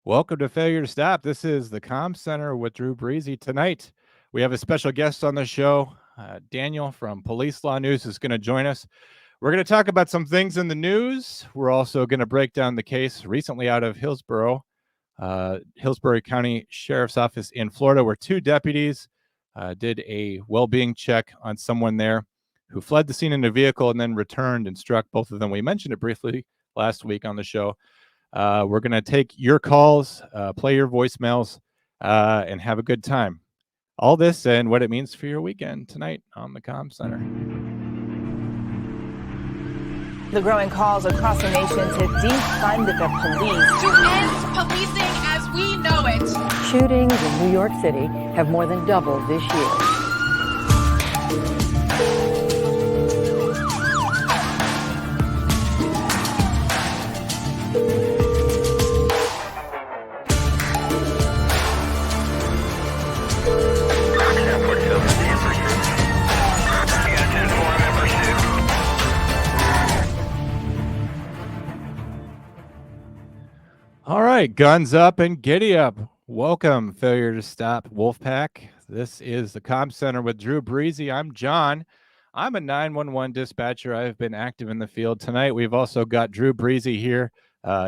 Welcome to Failure to Stop. This is the Comm Center with Drew Breezy. Tonight, we have a special guest on the show. Daniel from Police Law News is going to join us. We're going to talk about some things in the news. We're also going to break down the case recently out of Hillsborough, Hillsborough County Sheriff's Office in Florida, where two deputies did a well-being check on someone there who fled the scene in a vehicle and then returned and struck both of them. We mentioned it briefly last week on the show. We're going to take your calls, play your voicemails, and have a good time. All this and what it means for your weekend tonight on the Comm Center. The growing calls across the nation to defund the police. To end policing as we know it. Shootings in New York City have more than doubled this year. All right, guns up and giddy up. Welcome, Failure to Stop Wolfpack. This is the Comm Center with Drew Breezy. I'm John. I'm a 911 dispatcher. I've been active in the field. Tonight, we've also got Drew Breezy here.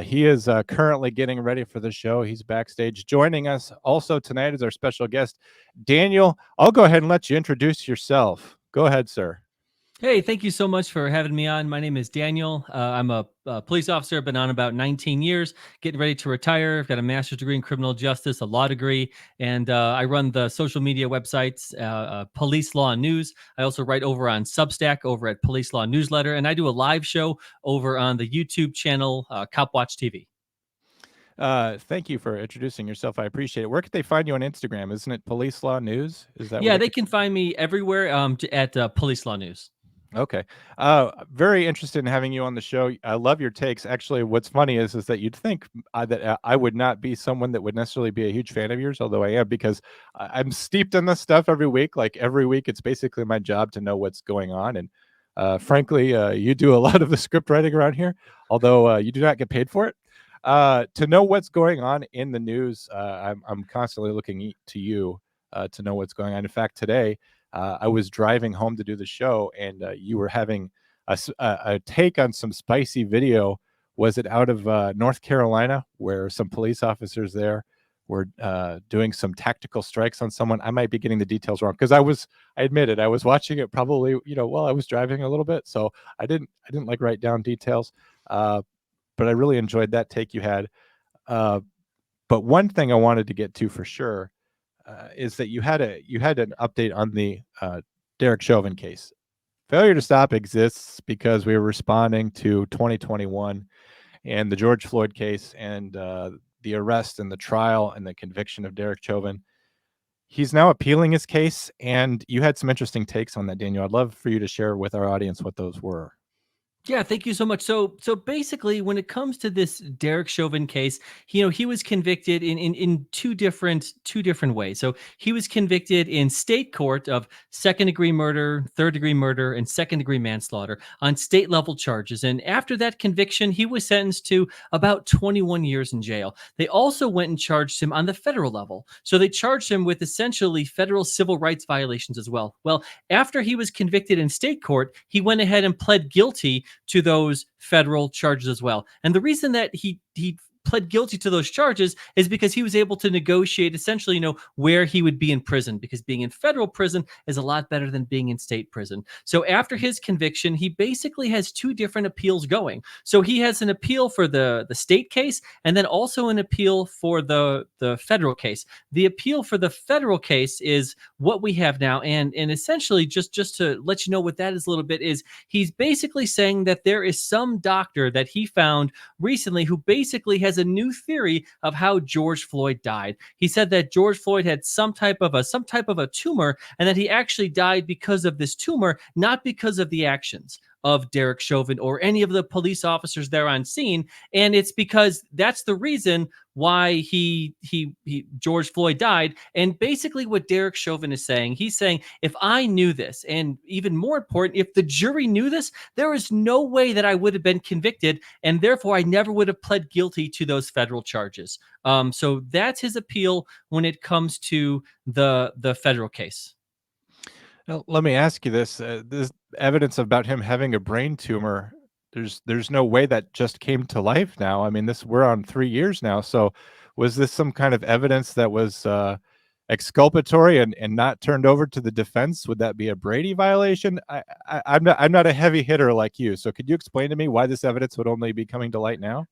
He is currently getting ready for the show. He's backstage. Joining us also tonight is our special guest, Daniel. I'll go ahead and let you introduce yourself. Go ahead, sir. Hey, thank you so much for having me on. My name is Daniel. I'm a police officer. Been on about 19 years, getting ready to retire. I've got a master's degree in criminal justice, a law degree, and I run the social media websites, Police Law News. I also write over on Substack over at Police Law Newsletter, and I do a live show over on the YouTube channel, Cop Watch TV. Thank you for introducing yourself. I appreciate it. Where can they find you on Instagram? Isn't it Police Law News? Is that? Yeah, they can find me everywhere at Police Law News. Okay. Very interested in having you on the show. I love your takes. Actually, what's funny is that you'd think that I would not be someone that would necessarily be a huge fan of yours, although I am, because I'm steeped in this stuff every week. Like every week, it's basically my job to know what's going on. And frankly, you do a lot of the script writing around here, although you do not get paid for it. To know what's going on in the news, I'm constantly looking to you to know what's going on. In fact, today, I was driving home to do the show, and you were having a take on some spicy video. Was it out of North Carolina, where some police officers there were doing some tactical strikes on someone? I might be getting the details wrong, because I admit it, I was watching it probably, while I was driving a little bit, so I didn't like write down details. But I really enjoyed that take you had. But one thing I wanted to get to for sure is that you had an update on the Derek Chauvin case. Failure to Stop exists because we were responding to 2021 and the George Floyd case and the arrest and the trial and the conviction of Derek Chauvin. He's now appealing his case, and you had some interesting takes on that, Daniel. I'd love for you to share with our audience what those were. Yeah, thank you so much. So basically, when it comes to this Derek Chauvin case, he was convicted in two different ways. So he was convicted in state court of second-degree murder, third-degree murder, and second-degree manslaughter on state-level charges. And after that conviction, he was sentenced to about 21 years in jail. They also went and charged him on the federal level. So they charged him with essentially federal civil rights violations as well. Well, after he was convicted in state court, he went ahead and pled guilty to those federal charges as well. And the reason that he pled guilty to those charges is because he was able to negotiate essentially, where he would be in prison, because being in federal prison is a lot better than being in state prison. So after his conviction, he basically has two different appeals going. So he has an appeal for the state case, and then also an appeal for the federal case. The appeal for the federal case is what we have now. And essentially, just to let you know what that is a little bit, is he's basically saying that there is some doctor that he found recently who basically has a new theory of how George Floyd died. He said that George Floyd had some type of a tumor, and that he actually died because of this tumor, not because of the actions. of Derek Chauvin or any of the police officers there on scene. And it's because that's the reason why George Floyd died. And basically what Derek Chauvin is saying, he's saying, if I knew this, and even more important, if the jury knew this, there is no way that I would have been convicted, and therefore I never would have pled guilty to those federal charges. So that's his appeal when it comes to the federal case. Now, let me ask you this: this evidence about him having a brain tumor. There's no way that just came to life now. I mean, we're on 3 years now. So, was this some kind of evidence that was exculpatory and not turned over to the defense? Would that be a Brady violation? I'm not a heavy hitter like you. So, could you explain to me why this evidence would only be coming to light now?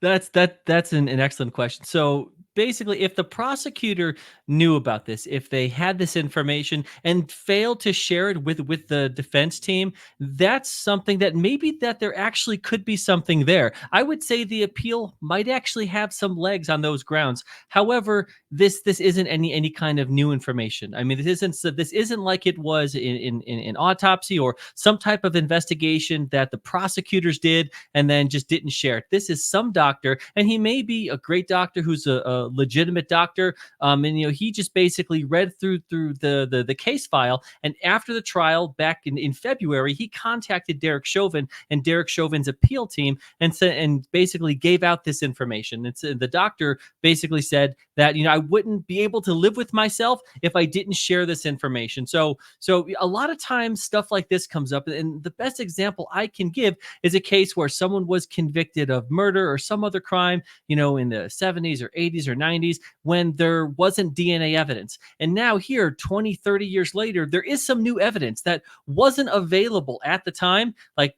That's an excellent question. So basically, if the prosecutor knew about this, if they had this information and failed to share it with the defense team, that's something that maybe that there actually could be something there. I would say the appeal might actually have some legs on those grounds. However, this isn't any kind of new information. I mean, this isn't like it was in autopsy or some type of investigation that the prosecutors did and then just didn't share it. This is some doctor, and he may be a great doctor who's a legitimate doctor. And he just basically read through the case file, and after the trial back in February, he contacted Derek Chauvin and Derek Chauvin's appeal team and said, and basically gave out this information. It's the doctor basically said that I wouldn't be able to live with myself if I didn't share this information. So a lot of times stuff like this comes up, and the best example I can give is a case where someone was convicted of murder or some other crime, in the 70s or 80s or 90s, when there wasn't DNA evidence. And now here, 20, 30 years later, there is some new evidence that wasn't available at the time, like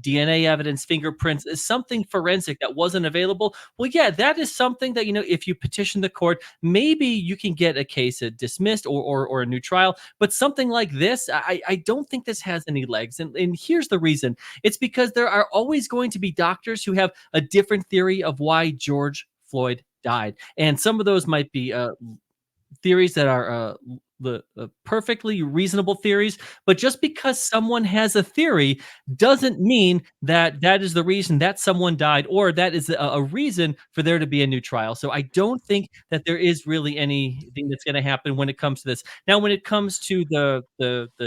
DNA evidence, fingerprints, is something forensic that wasn't available. Well, yeah, that is something that, if you petition the court, maybe you can get a case dismissed or a new trial. But something like this, I don't think this has any legs. And here's the reason. It's because there are always going to be doctors who have a different theory of why George Floyd died. And some of those might be theories that are the perfectly reasonable theories, but just because someone has a theory doesn't mean that that is the reason that someone died, or that is a reason for there to be a new trial. So I don't think that there is really anything that's going to happen when it comes to this. Now, when it comes to the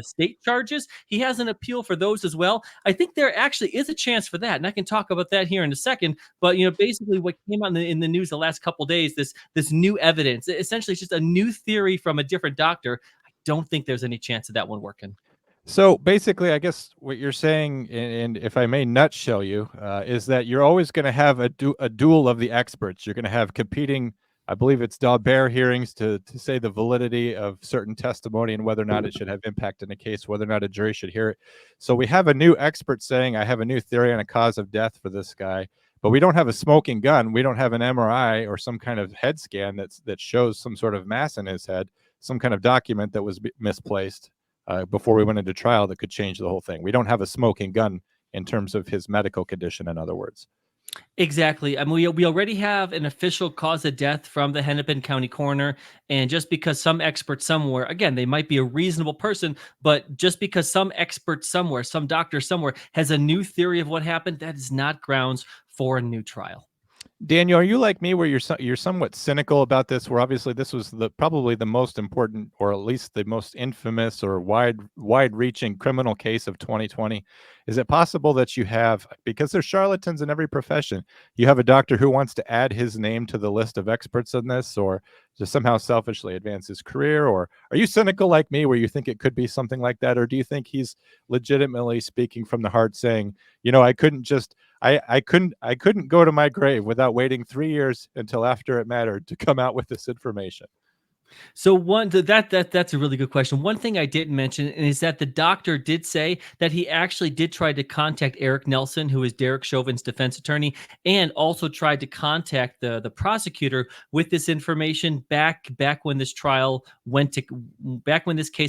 state charges, he has an appeal for those as well. I think there actually is a chance for that, and I can talk about that here in a second. But basically, what came out in the news the last couple of days, this new evidence, essentially, it's just a new theory from a different doctor. I don't think there's any chance of that one working. So basically, I guess what you're saying, and if I may nutshell you, is that you're always going to have a duel of the experts. You're going to have competing, I believe it's Daubert hearings to say the validity of certain testimony and whether or not it should have impact in a case, whether or not a jury should hear it. So we have a new expert saying, I have a new theory on a cause of death for this guy, but we don't have a smoking gun. We don't have an MRI or some kind of head scan that shows some sort of mass in his head, some kind of document that was misplaced before we went into trial that could change the whole thing. We don't have a smoking gun in terms of his medical condition, in other words. Exactly. I mean, we already have an official cause of death from the Hennepin County coroner. And just because some expert somewhere, again, they might be a reasonable person, but just because some expert somewhere, some doctor somewhere has a new theory of what happened, that is not grounds for a new trial. Daniel, are you like me, where you're somewhat cynical about this? Where obviously this was probably the most important, or at least the most infamous or wide-reaching criminal case of 2020. Is it possible that you have, because there's charlatans in every profession, you have a doctor who wants to add his name to the list of experts in this, or to somehow selfishly advance his career? Or are you cynical like me, where you think it could be something like that? Or do you think he's legitimately speaking from the heart, saying, I couldn't go to my grave without waiting 3 years until after it mattered to come out with this information? So that's a really good question. One thing I didn't mention is that the doctor did say that he actually did try to contact Eric Nelson, who is Derek Chauvin's defense attorney, and also tried to contact the prosecutor with this information back when this case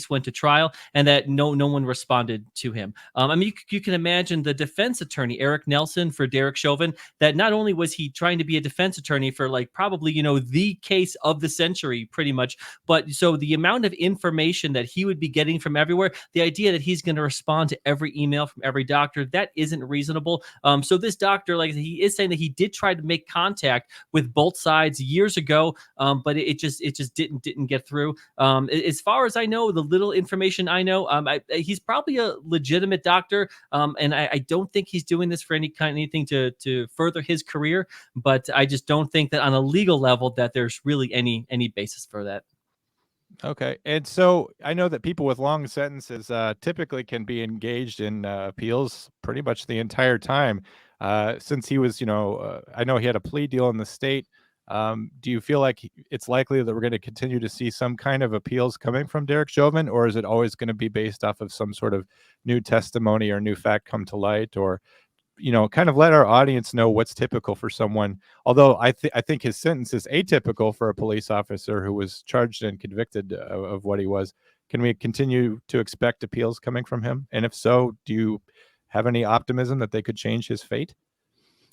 went to trial, and that no one responded to him. I mean, you can imagine the defense attorney, Eric Nelson, for Derek Chauvin, that not only was he trying to be a defense attorney for probably the case of the century, pretty much, judge. But so the amount of information that he would be getting from everywhere, the idea that he's going to respond to every email from every doctor, that isn't reasonable. So this doctor, like he is saying that he did try to make contact with both sides years ago, but it just didn't get through. As far as I know, the little information I know, he's probably a legitimate doctor, and I don't think he's doing this for anything to further his career. But I just don't think that on a legal level that there's really any basis for that. Okay. And so I know that people with long sentences typically can be engaged in appeals pretty much the entire time. Since he was, I know he had a plea deal in the state. Do you feel like it's likely that we're going to continue to see some kind of appeals coming from Derek Chauvin, or is it always going to be based off of some sort of new testimony or new fact come to light, or kind of let our audience know what's typical for someone. Although I think his sentence is atypical for a police officer who was charged and convicted of what he was. Can we continue to expect appeals coming from him? And if so, do you have any optimism that they could change his fate?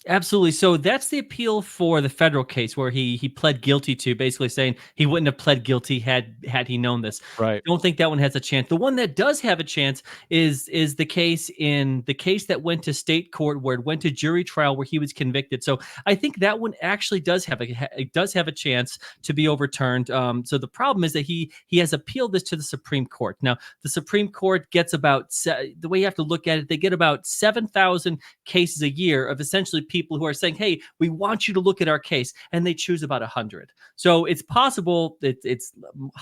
Absolutely. So that's the appeal for the federal case where he pled guilty to, basically saying he wouldn't have pled guilty had he known this. Right. Don't think that one has a chance. The one that does have a chance is the case that went to state court, where it went to jury trial, where he was convicted. So I think that one actually does have a chance to be overturned. So the problem is that he has appealed this to the Supreme Court. Now the Supreme Court gets the way you have to look at it, they get about 7,000 cases a year of essentially people who are saying, hey, we want you to look at our case, and they choose about 100. So it's possible that it's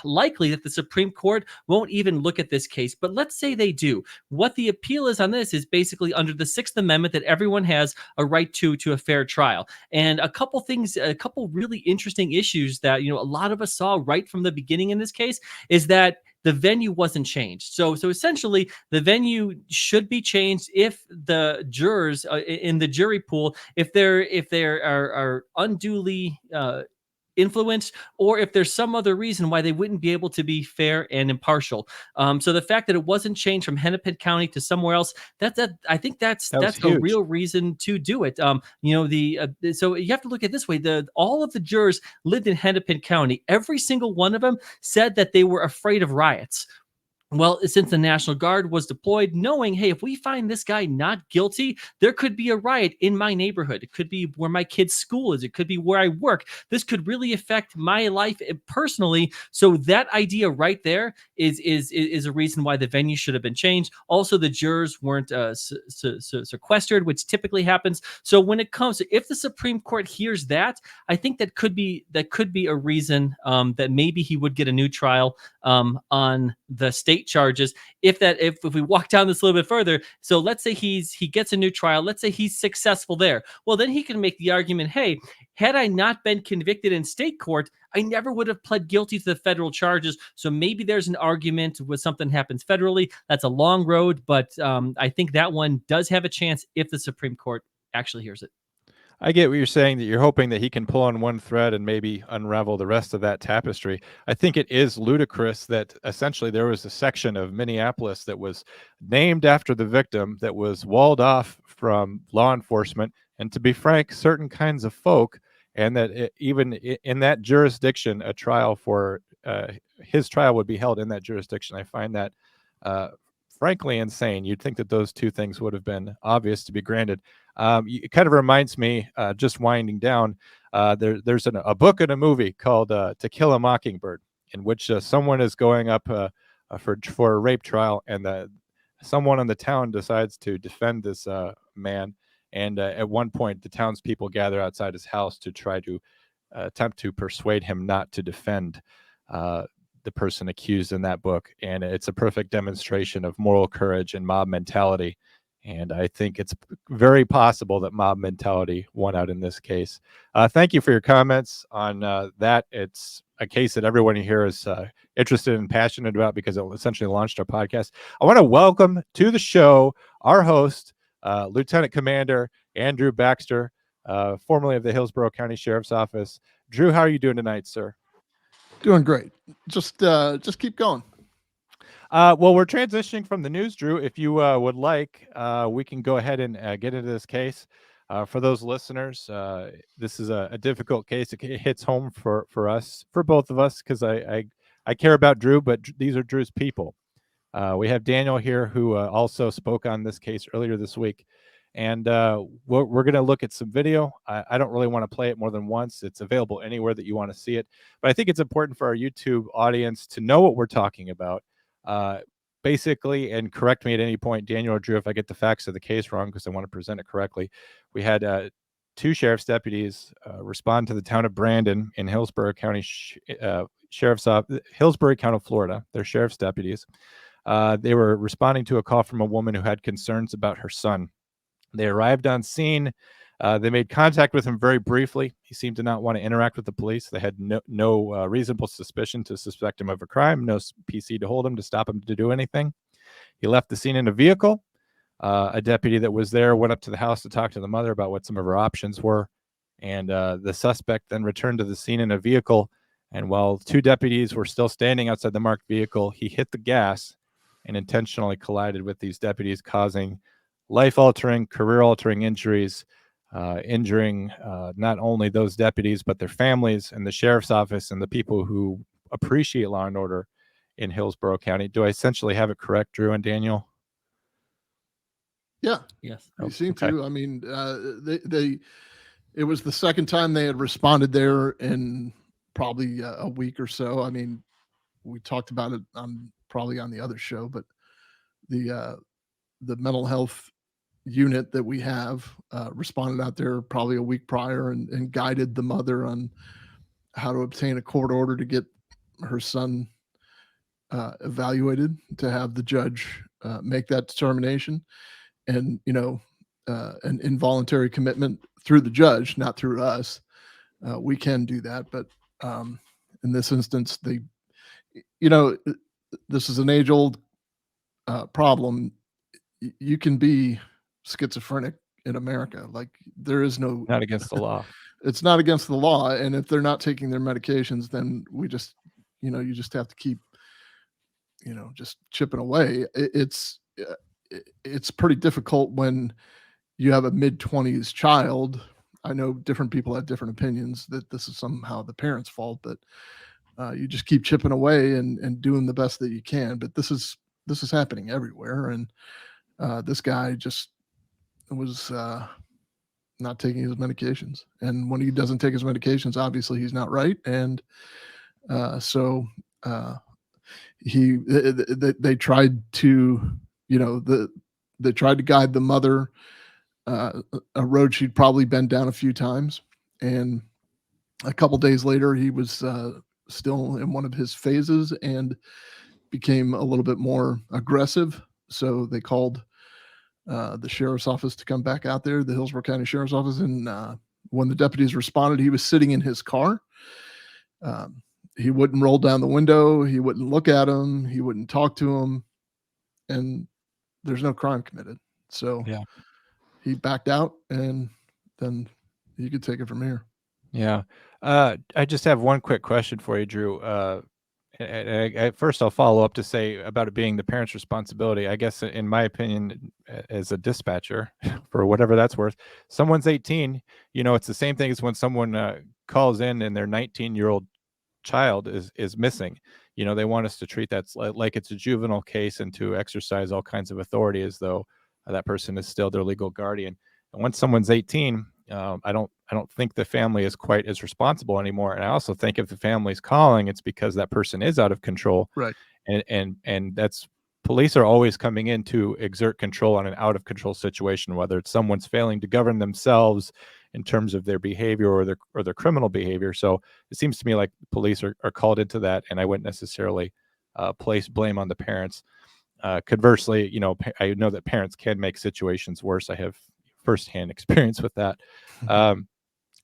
likely that the Supreme Court won't even look at this case. But let's say they do. What the appeal is on this is basically under the Sixth Amendment, that everyone has a right to a fair trial. And a couple really interesting issues that a lot of us saw right from the beginning in this case is that the venue wasn't changed. So essentially, the venue should be changed if the jurors in the jury pool, if they are unduly influenced, or if there's some other reason why they wouldn't be able to be fair and impartial. So the fact that it wasn't changed from Hennepin County to somewhere else, I think that's a real reason to do it. So you have to look at it this way: all of the jurors lived in Hennepin County. Every single one of them said that they were afraid of riots. Well, since the National Guard was deployed, knowing, hey, if we find this guy not guilty, there could be a riot in my neighborhood. It could be where my kid's school is. It could be where I work. This could really affect my life personally. So that idea right there is a reason why the venue should have been changed. Also, the jurors weren't sequestered, which typically happens. So when it comes to, if the Supreme Court hears that, I think that could be a reason that maybe he would get a new trial on the state charges. If we walk down this a little bit further, so let's say he gets a new trial, let's say he's successful there, well, then he can make the argument, hey, had I not been convicted in state court, I never would have pled guilty to the federal charges. So maybe there's an argument when something happens federally. That's a long road, but I think that one does have a chance if the Supreme Court actually hears it. I get what you're saying, that you're hoping that he can pull on one thread and maybe unravel the rest of that tapestry. I think it is ludicrous that essentially there was a section of Minneapolis that was named after the victim that was walled off from law enforcement and, to be frank, certain kinds of folk, and that even in that jurisdiction, a trial for his trial would be held in that jurisdiction. I find that frankly insane. You'd think that those two things would have been obvious to be granted. It kind of reminds me, just winding down, there's a book and a movie called To Kill a Mockingbird, in which someone is going up for a rape trial, and someone in the town decides to defend this man. And at one point, the townspeople gather outside his house to try to attempt to persuade him not to defend the person accused in that book. And it's a perfect demonstration of moral courage and mob mentality. And I think it's very possible that mob mentality won out in this case. Thank you for your comments on that. It's a case that everyone here is interested and passionate about, because it essentially launched our podcast. I want to welcome to the show our host, Lieutenant Commander Andrew Baxter, formerly of the Hillsborough County Sheriff's Office. Drew, how are you doing tonight, sir? Doing great. Just keep going. Well, we're transitioning from the news, Drew. If you would like, we can go ahead and get into this case. For those listeners, this is a difficult case. It hits home for us, for both of us, because I care about Drew, but these are Drew's people. We have Daniel here, who also spoke on this case earlier this week. And we're going to look at some video. I don't really want to play it more than once. It's available anywhere that you want to see it. But I think it's important for our YouTube audience to know what we're talking about. Basically, and correct me at any point, Daniel or Drew, if I get the facts of the case wrong, because I want to present it correctly. We had two sheriff's deputies respond to the town of Brandon in Hillsborough County Sheriff's Office, Hillsborough County, Florida. They're sheriff's deputies. They were responding to a call from a woman who had concerns about her son. They arrived on scene. They made contact with him very briefly. He seemed to not want to interact with the police. They had no reasonable suspicion to suspect him of a crime, no PC to hold him, to stop him to do anything. He left the scene in a vehicle. A deputy that was there went up to the house to talk to the mother about what some of her options were. And the suspect then returned to the scene in a vehicle. And while two deputies were still standing outside the marked vehicle, he hit the gas and intentionally collided with these deputies, causing life-altering, career-altering injuries, injuring not only those deputies, but their families and the sheriff's office and the people who appreciate law and order in Hillsborough County. Do I essentially have it correct, Drew and Daniel? Yeah. Yes. You seem to. I mean, it was the second time they had responded there in probably a week or so. I mean, we talked about it probably on the other show, but the mental health unit that we have responded out there probably a week prior and guided the mother on how to obtain a court order to get her son evaluated, to have the judge make that determination. And, an involuntary commitment through the judge, not through us. We can do that. But in this instance, this is an age-old problem. You can be schizophrenic in America. Like, there is no... Not against the law. It's not against the law. And if they're not taking their medications, then we just, you just have to keep, just chipping away. It's pretty difficult when you have a mid-20s child. I know different people have different opinions that this is somehow the parents' fault, but you just keep chipping away and doing the best that you can. But this is happening everywhere. And this guy just was not taking his medications. And when he doesn't take his medications, obviously he's not right. And so they tried to, they tried to guide the mother a road she'd probably been down a few times. And a couple days later, he was still in one of his phases and became a little bit more aggressive. So they called the sheriff's office to come back out there, the Hillsborough County Sheriff's Office. And when the deputies responded, he was sitting in his car. He wouldn't roll down the window. He wouldn't look at him. He wouldn't talk to him. And there's no crime committed. So yeah, he backed out, and then you could take it from here. Yeah. I just have one quick question for you, Drew. First, I'll follow up to say about it being the parent's responsibility. I guess, in my opinion, as a dispatcher, for whatever that's worth, someone's 18. It's the same thing as when someone calls in and their 19-year-old child is missing. They want us to treat that like it's a juvenile case and to exercise all kinds of authority as though that person is still their legal guardian. And once someone's 18, I don't think the family is quite as responsible anymore. And I also think if the family's calling, it's because that person is out of control. Right. And that's, police are always coming in to exert control on an out of control situation, whether it's someone's failing to govern themselves in terms of their behavior or their criminal behavior. So it seems to me like police are called into that, and I wouldn't necessarily place blame on the parents. Conversely, I know that parents can make situations worse. I have firsthand experience with that.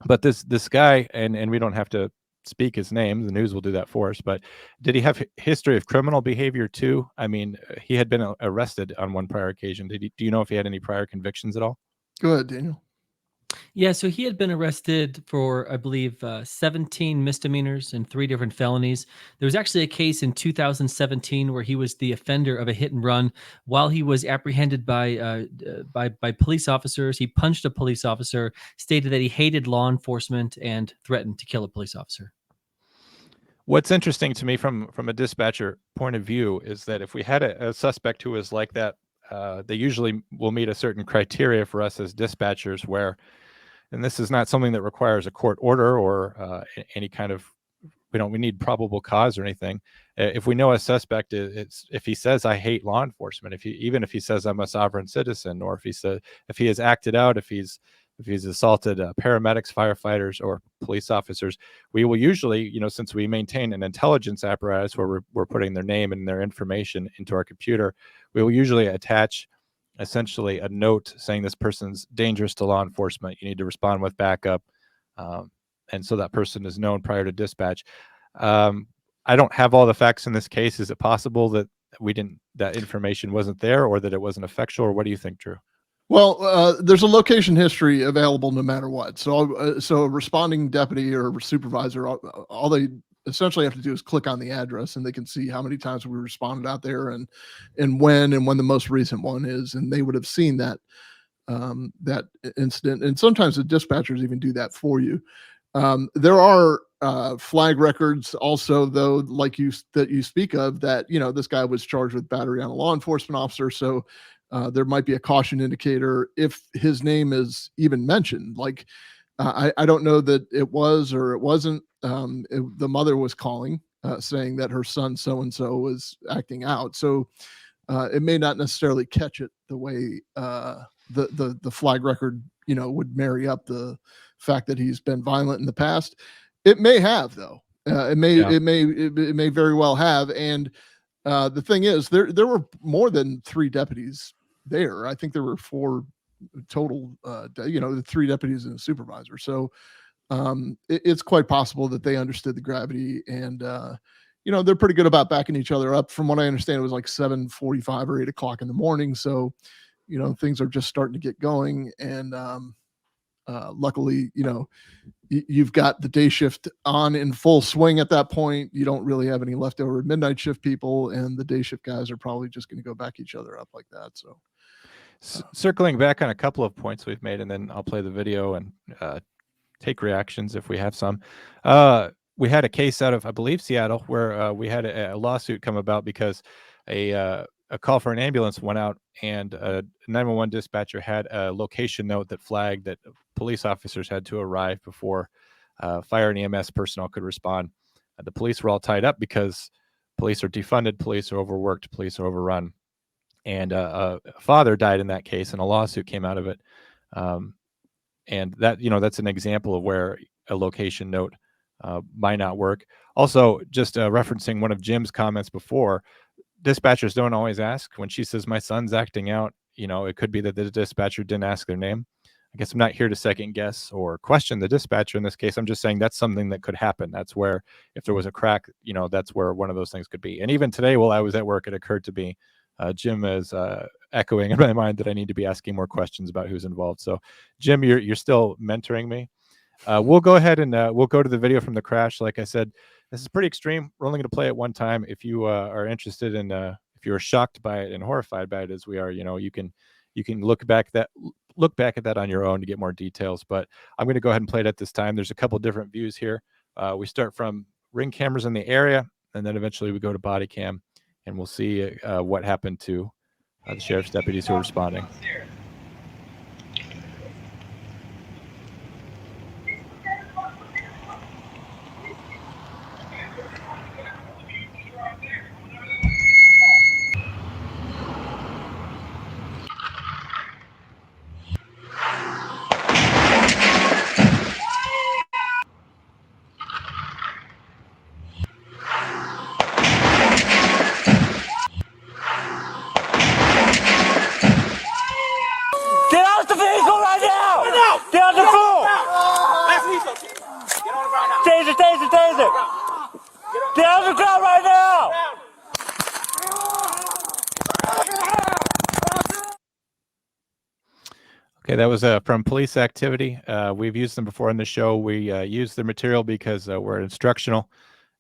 But this guy, and we don't have to speak his name, the news will do that for us, but did he have history of criminal behavior too? I mean, he had been arrested on one prior occasion. Do you know if he had any prior convictions at all? Go ahead, Daniel. Yeah, so he had been arrested for, I believe, 17 misdemeanors and 3 different felonies. There was actually a case in 2017 where he was the offender of a hit and run while he was apprehended by police officers. He punched a police officer, stated that he hated law enforcement, and threatened to kill a police officer. What's interesting to me from a dispatcher point of view is that if we had a suspect who is like that, they usually will meet a certain criteria for us as dispatchers where, and this is not something that requires a court order or any kind of, we need probable cause or anything. If we know a suspect, it's if he says I hate law enforcement, even if he says I'm a sovereign citizen, or if he has acted out, if he's assaulted paramedics, firefighters, or police officers, we will usually, since we maintain an intelligence apparatus where we're putting their name and their information into our computer, we will usually attach essentially a note saying this person's dangerous to law enforcement. You need to respond with backup. And so that person is known prior to dispatch. I don't have all the facts in this case. Is it possible that that information wasn't there, or that it wasn't effectual, or what do you think, Drew? Well, there's a location history available no matter what. So a responding deputy or supervisor, all they essentially have to do is click on the address, and they can see how many times we responded out there and when the most recent one is, and they would have seen that incident. And sometimes the dispatchers even do that for you. There are flag records also, though, like that you speak of, that this guy was charged with battery on a law enforcement officer. So there might be a caution indicator if his name is even mentioned. Like I don't know that it was or it wasn't. The mother was calling, saying that her son so and so was acting out. So it may not necessarily catch it the way the flag record would marry up the fact that he's been violent in the past. It may have, though. It may very well have. And the thing is, there were more than 3 deputies there. I think there were 4 total. The 3 deputies and a supervisor. So it's quite possible that they understood the gravity, and they're pretty good about backing each other up. From what I understand, it was like 7:45 or 8 o'clock in the morning. So things are just starting to get going, and luckily, you've got the day shift on in full swing at that point. You don't really have any leftover midnight shift people, and the day shift guys are probably just going to go back each other up like that. So circling back on a couple of points we've made, and then I'll play the video and take reactions if we have some. We had a case out of, I believe, Seattle, where we had a lawsuit come about because a call for an ambulance went out, and a 911 dispatcher had a location note that flagged that police officers had to arrive before fire and EMS personnel could respond. The police were all tied up because police are defunded, police are overworked, police are overrun. And a father died in that case, and a lawsuit came out of it. And that, that's an example of where a location note might not work. Also, just referencing one of Jim's comments before, dispatchers don't always ask. When she says my son's acting out, it could be that the dispatcher didn't ask their name. I guess I'm not here to second guess or question the dispatcher in this case. I'm just saying that's something that could happen. That's where, if there was a crack, that's where one of those things could be. And even today, while I was at work, it occurred to me, Jim is echoing in my mind that I need to be asking more questions about who's involved. So Jim, you're still mentoring me. We'll go ahead and we'll go to the video from the crash. Like I said, this is pretty extreme. We're only going to play it one time. If you are interested in, if you're shocked by it and horrified by it as we are, you can look back at that on your own to get more details. But I'm going to go ahead and play it at this time. There's a couple different views here. We start from ring cameras in the area, and then eventually we go to body cam, and we'll see what happened to the sheriff's deputies who are responding. Get out the vehicle right now! Get out the pool! Taser, taser, taser! Get out of the ground right now! Okay, that was from Police Activity. We've used them before on the show. We use their material because we're instructional,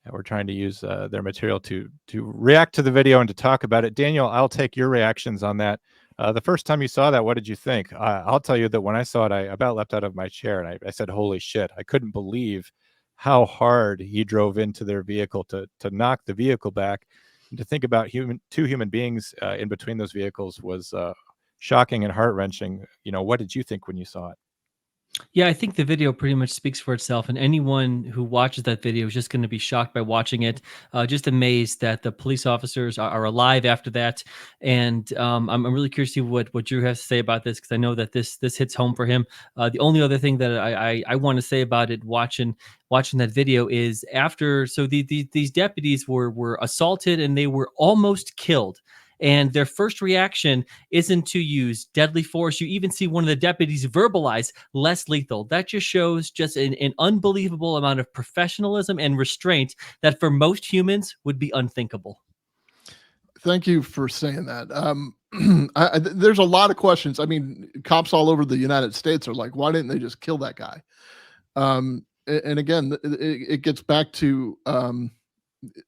and we're trying to use their material to react to the video and to talk about it. Daniel, I'll take your reactions on that. The first time you saw that, what did you think? I'll tell you that when I saw it, I about leapt out of my chair, and I said, "Holy shit!" I couldn't believe how hard he drove into their vehicle to knock the vehicle back. And to think about two human beings in between those vehicles was shocking and heart-wrenching. What did you think when you saw it? Yeah, I think the video pretty much speaks for itself, and anyone who watches that video is just going to be shocked by watching it. Just amazed that the police officers are alive after that, and I'm really curious to see what Drew has to say about this, because I know that this hits home for him. The only other thing that I want to say about it, watching that video, is after these deputies were assaulted and they were almost killed. And their first reaction isn't to use deadly force. You even see one of the deputies verbalize less lethal. That just shows just an unbelievable amount of professionalism and restraint that for most humans would be unthinkable. Thank you for saying that. There's a lot of questions. I mean, cops all over the United States are like, why didn't they just kill that guy? And again, it gets back to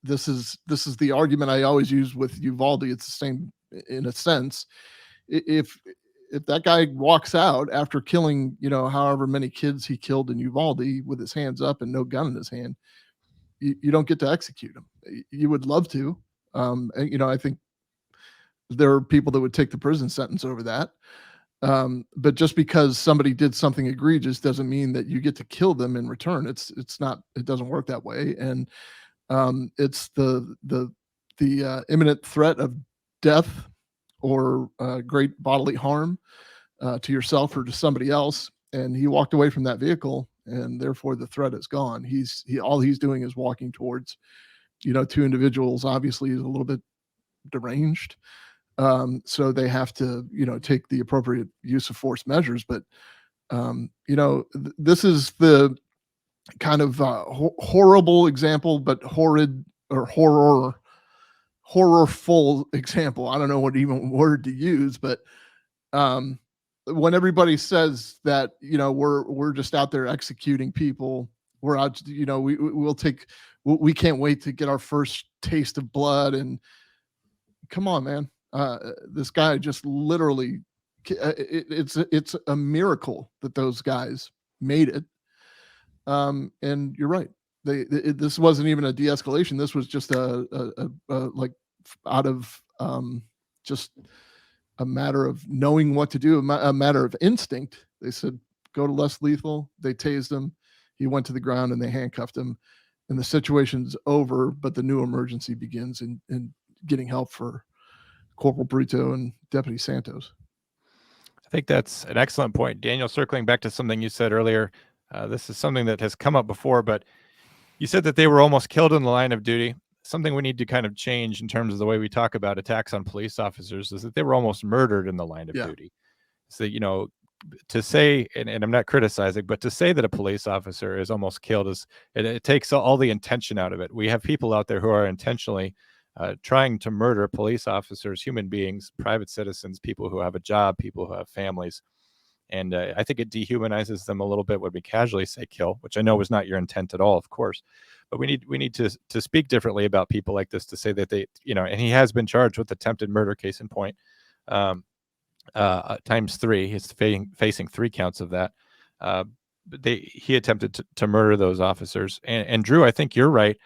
this is the argument I always use with Uvalde. It's the same in a sense. If that guy walks out after killing, however many kids he killed in Uvalde with his hands up and no gun in his hand, you don't get to execute him. You would love to. And, I think there are people that would take the prison sentence over that. But just because somebody did something egregious doesn't mean that you get to kill them in return. It doesn't work that way. And it's the imminent threat of death or great bodily harm to yourself or to somebody else. And he walked away from that vehicle, and therefore the threat is gone. All he's doing is walking towards, two individuals. Obviously, he's a little bit deranged, so they have to, take the appropriate use of force measures. But this is the kind of horrible example, but horrid or horrorful example. I don't know what even word to use, but when everybody says that, we're just out there executing people, we're out, we can't wait to get our first taste of blood. And come on, man, this guy just literally, it's a miracle that those guys made it. And you're right. This wasn't even a de-escalation. This was just like out of just a matter of knowing what to do, a matter of instinct. They said, go to less lethal. They tased him. He went to the ground and they handcuffed him, and the situation's over. But the new emergency begins in getting help for Corporal Brito and Deputy Santos. I think that's an excellent point. Daniel, circling back to something you said earlier, this is something that has come up before, but you said that they were almost killed in the line of duty. Something we need to kind of change in terms of the way we talk about attacks on police officers is that they were almost murdered in the line of duty. So, to say, and I'm not criticizing, but to say that a police officer is almost killed it takes all the intention out of it. We have people out there who are intentionally trying to murder police officers, human beings, private citizens, people who have a job, people who have families. And I think it dehumanizes them a little bit when we casually say kill, which I know was not your intent at all, of course. But we need to speak differently about people like this, to say that they, and he has been charged with attempted murder, case in point, times 3. He's facing 3 counts of that. He attempted to murder those officers. And Drew, I think you're right.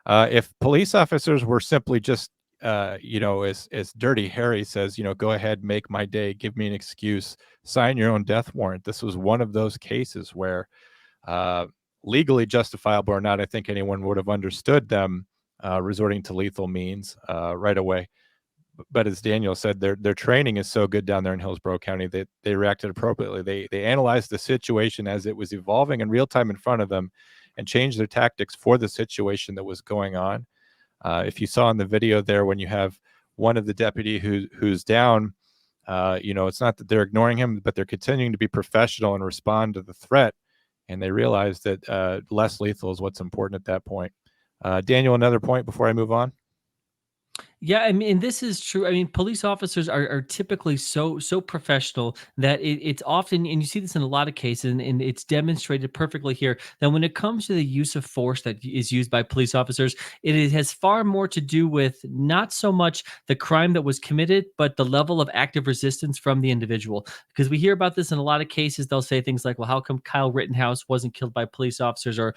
If police officers were simply just, as Dirty Harry says, go ahead, make my day, give me an excuse, sign your own death warrant. This was one of those cases where, legally justifiable or not, I think anyone would have understood them resorting to lethal means right away. But as Daniel said, their training is so good down there in Hillsborough County that they reacted appropriately. They analyzed the situation as it was evolving in real time in front of them and changed their tactics for the situation that was going on. If you saw in the video there, when you have one of the deputy who's down, it's not that they're ignoring him, but they're continuing to be professional and respond to the threat. And they realize that less lethal is what's important at that point. Daniel, another point before I move on? Yeah, I mean, and this is true. I mean, police officers are typically so professional that it's often, and you see this in a lot of cases, and it's demonstrated perfectly here that when it comes to the use of force that is used by police officers, has far more to do with not so much the crime that was committed, but the level of active resistance from the individual. Because we hear about this in a lot of cases, they'll say things like, "Well, how come Kyle Rittenhouse wasn't killed by police officers?" Or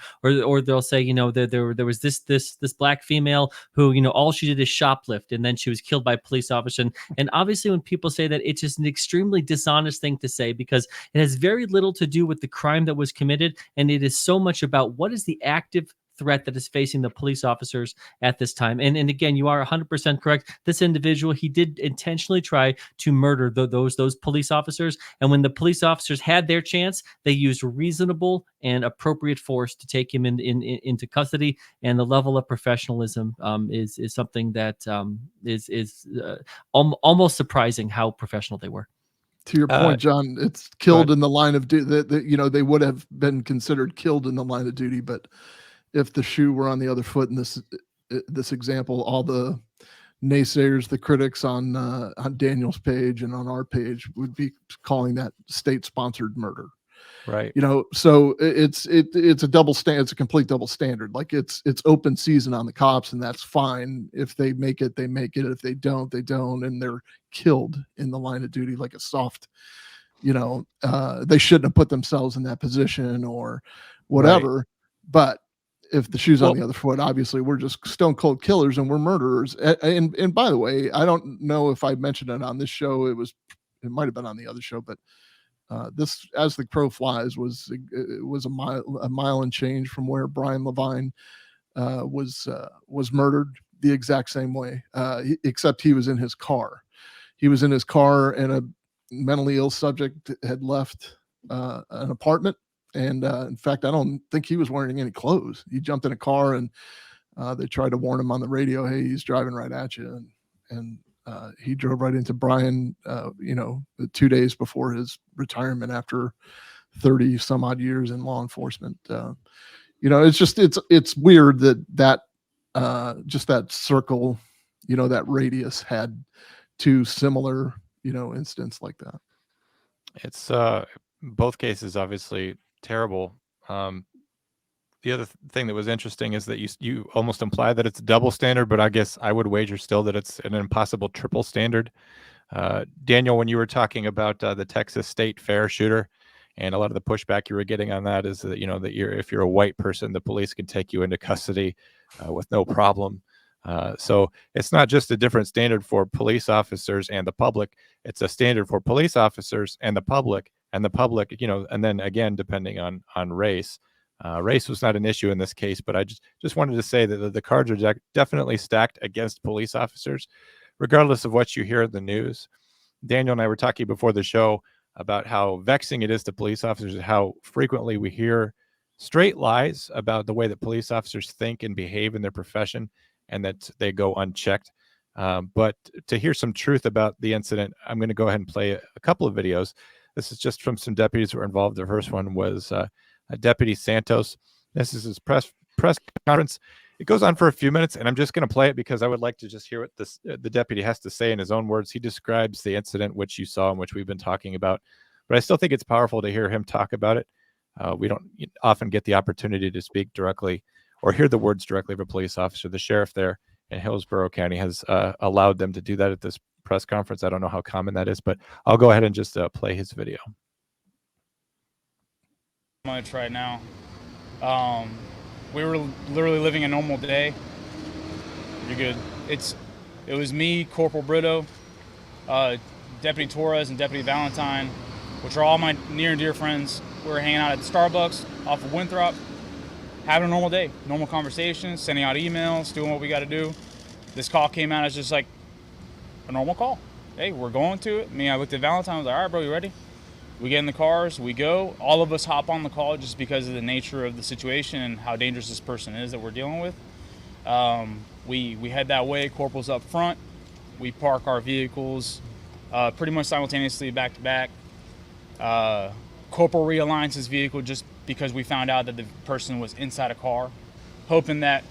they'll say, there was this black female who, all she did is shoplift and then she was killed by police officers. And obviously when people say that, it's just an extremely dishonest thing to say, because it has very little to do with the crime that was committed, and it is so much about what is the active threat that is facing the police officers at this time. And again, you are 100% correct. This individual, he did intentionally try to murder those police officers, and when the police officers had their chance, they used reasonable and appropriate force to take him into custody. And the level of professionalism is something that is almost surprising how professional they were. To your point, John, it's killed in the line of duty. That they would have been considered killed in the line of duty, but if the shoe were on the other foot in this example, all the naysayers, the critics on Daniel's page and on our page would be calling that state-sponsored murder. Right. So it's a double standard. It's a complete double standard. Like it's open season on the cops, and that's fine. If they make it, they make it. If they don't, they don't, and they're killed in the line of duty like a soft. They shouldn't have put themselves in that position or whatever. Right. But if the shoe's on the other foot, obviously we're just stone cold killers and we're murderers. And by the way, I don't know if I mentioned it on this show. It might have been on the other show, but this, as the crow flies, was a mile and change from where Brian Levine was murdered, the exact same way, except he was in his car. He was in his car, and a mentally ill subject had left an apartment. And in fact, I don't think he was wearing any clothes. He jumped in a car, and they tried to warn him on the radio, "Hey, he's driving right at you." And he drove right into Brian, 2 days before his retirement after 30 some odd years in law enforcement. It's weird that just that circle, that radius had two similar, incidents like that. It's both cases, obviously terrible. The other thing that was interesting is that you almost imply that it's a double standard, but I guess I would wager still that it's an impossible triple standard. Daniel, when you were talking about the Texas State Fair shooter, and a lot of the pushback you were getting on that is that, if you're a white person, the police can take you into custody with no problem. So it's not just a different standard for police officers and the public. It's a standard for police officers and the public, and then again, depending on race. Race was not an issue in this case, but I just wanted to say that the cards are definitely stacked against police officers, regardless of what you hear in the news. Daniel and I were talking before the show about how vexing it is to police officers, and how frequently we hear straight lies about the way that police officers think and behave in their profession, and that they go unchecked. But to hear some truth about the incident, I'm going to go ahead and play a couple of videos. This is just from some deputies who were involved. The first one was Deputy Santos. This is his press conference. It goes on for a few minutes, and I'm just going to play it because I would like to just hear what the deputy has to say in his own words. He describes the incident, which you saw and which we've been talking about, but I still think it's powerful to hear him talk about it. We don't often get the opportunity to speak directly or hear the words directly of a police officer. The sheriff there in Hillsborough County has allowed them to do that at this press conference. I don't know how common that is, but I'll go ahead and just play his video. Much right now. We were literally living a normal day. You're good. It was me, Corporal Brito, Deputy Torres, and Deputy Valentine, which are all my near and dear friends. We were hanging out at the Starbucks off of Winthrop, having a normal day, normal conversations, sending out emails, doing what we got to do. This call came out as just like a normal call. Hey, we're going to it. I looked at Valentine, I was like, all right, bro, you ready? We get in the cars, we go. All of us hop on the call just because of the nature of the situation and how dangerous this person is that we're dealing with. We head that way, Corporal's up front. We park our vehicles pretty much simultaneously back to back. Corporal realigns his vehicle just because we found out that the person was inside a car, hoping that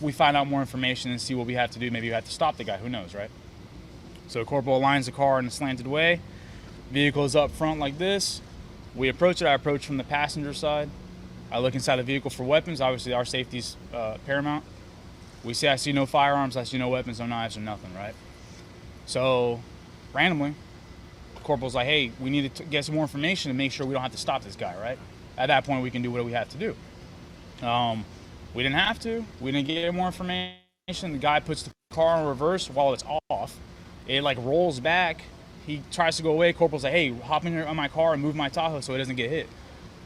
we find out more information and see what we have to do. Maybe we have to stop the guy. Who knows, right? So Corporal aligns the car in a slanted way. Vehicle is up front like this. We approach it. I approach from the passenger side. I look inside the vehicle for weapons. Obviously, our safety's paramount. I see no firearms. I see no weapons, no knives, or nothing, right? So, randomly, the corporal's like, hey, we need to get some more information to make sure we don't have to stop this guy, right? At that point, we can do what we have to do. We didn't have to. We didn't get more information. The guy puts the car in reverse while it's off. It like rolls back. He tries to go away. Corporal's like, hey, hop in on my car and move my Tahoe so it doesn't get hit.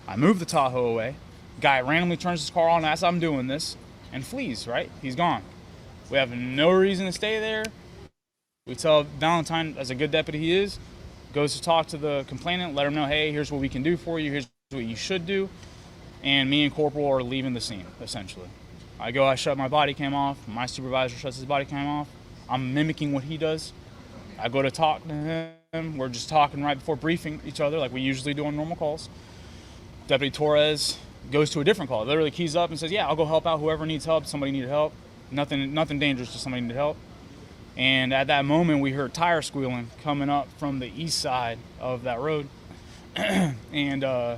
I move the Tahoe away. Guy randomly turns his car on as I'm doing this and flees, right? He's gone. We have no reason to stay there. We tell Valentine, as a good deputy he is, goes to talk to the complainant, let him know, hey, here's what we can do for you, here's what you should do. And me and Corporal are leaving the scene, essentially. I shut my body cam off, my supervisor shuts his body cam off. I'm mimicking what he does. I go to talk to him. We're just talking right before briefing each other like we usually do on normal calls. Deputy Torres goes to a different call. Literally keys up and says, yeah, I'll go help out whoever needs help. Somebody needed help. Nothing dangerous, just somebody needed help. And at that moment, we heard tire squealing coming up from the east side of that road. And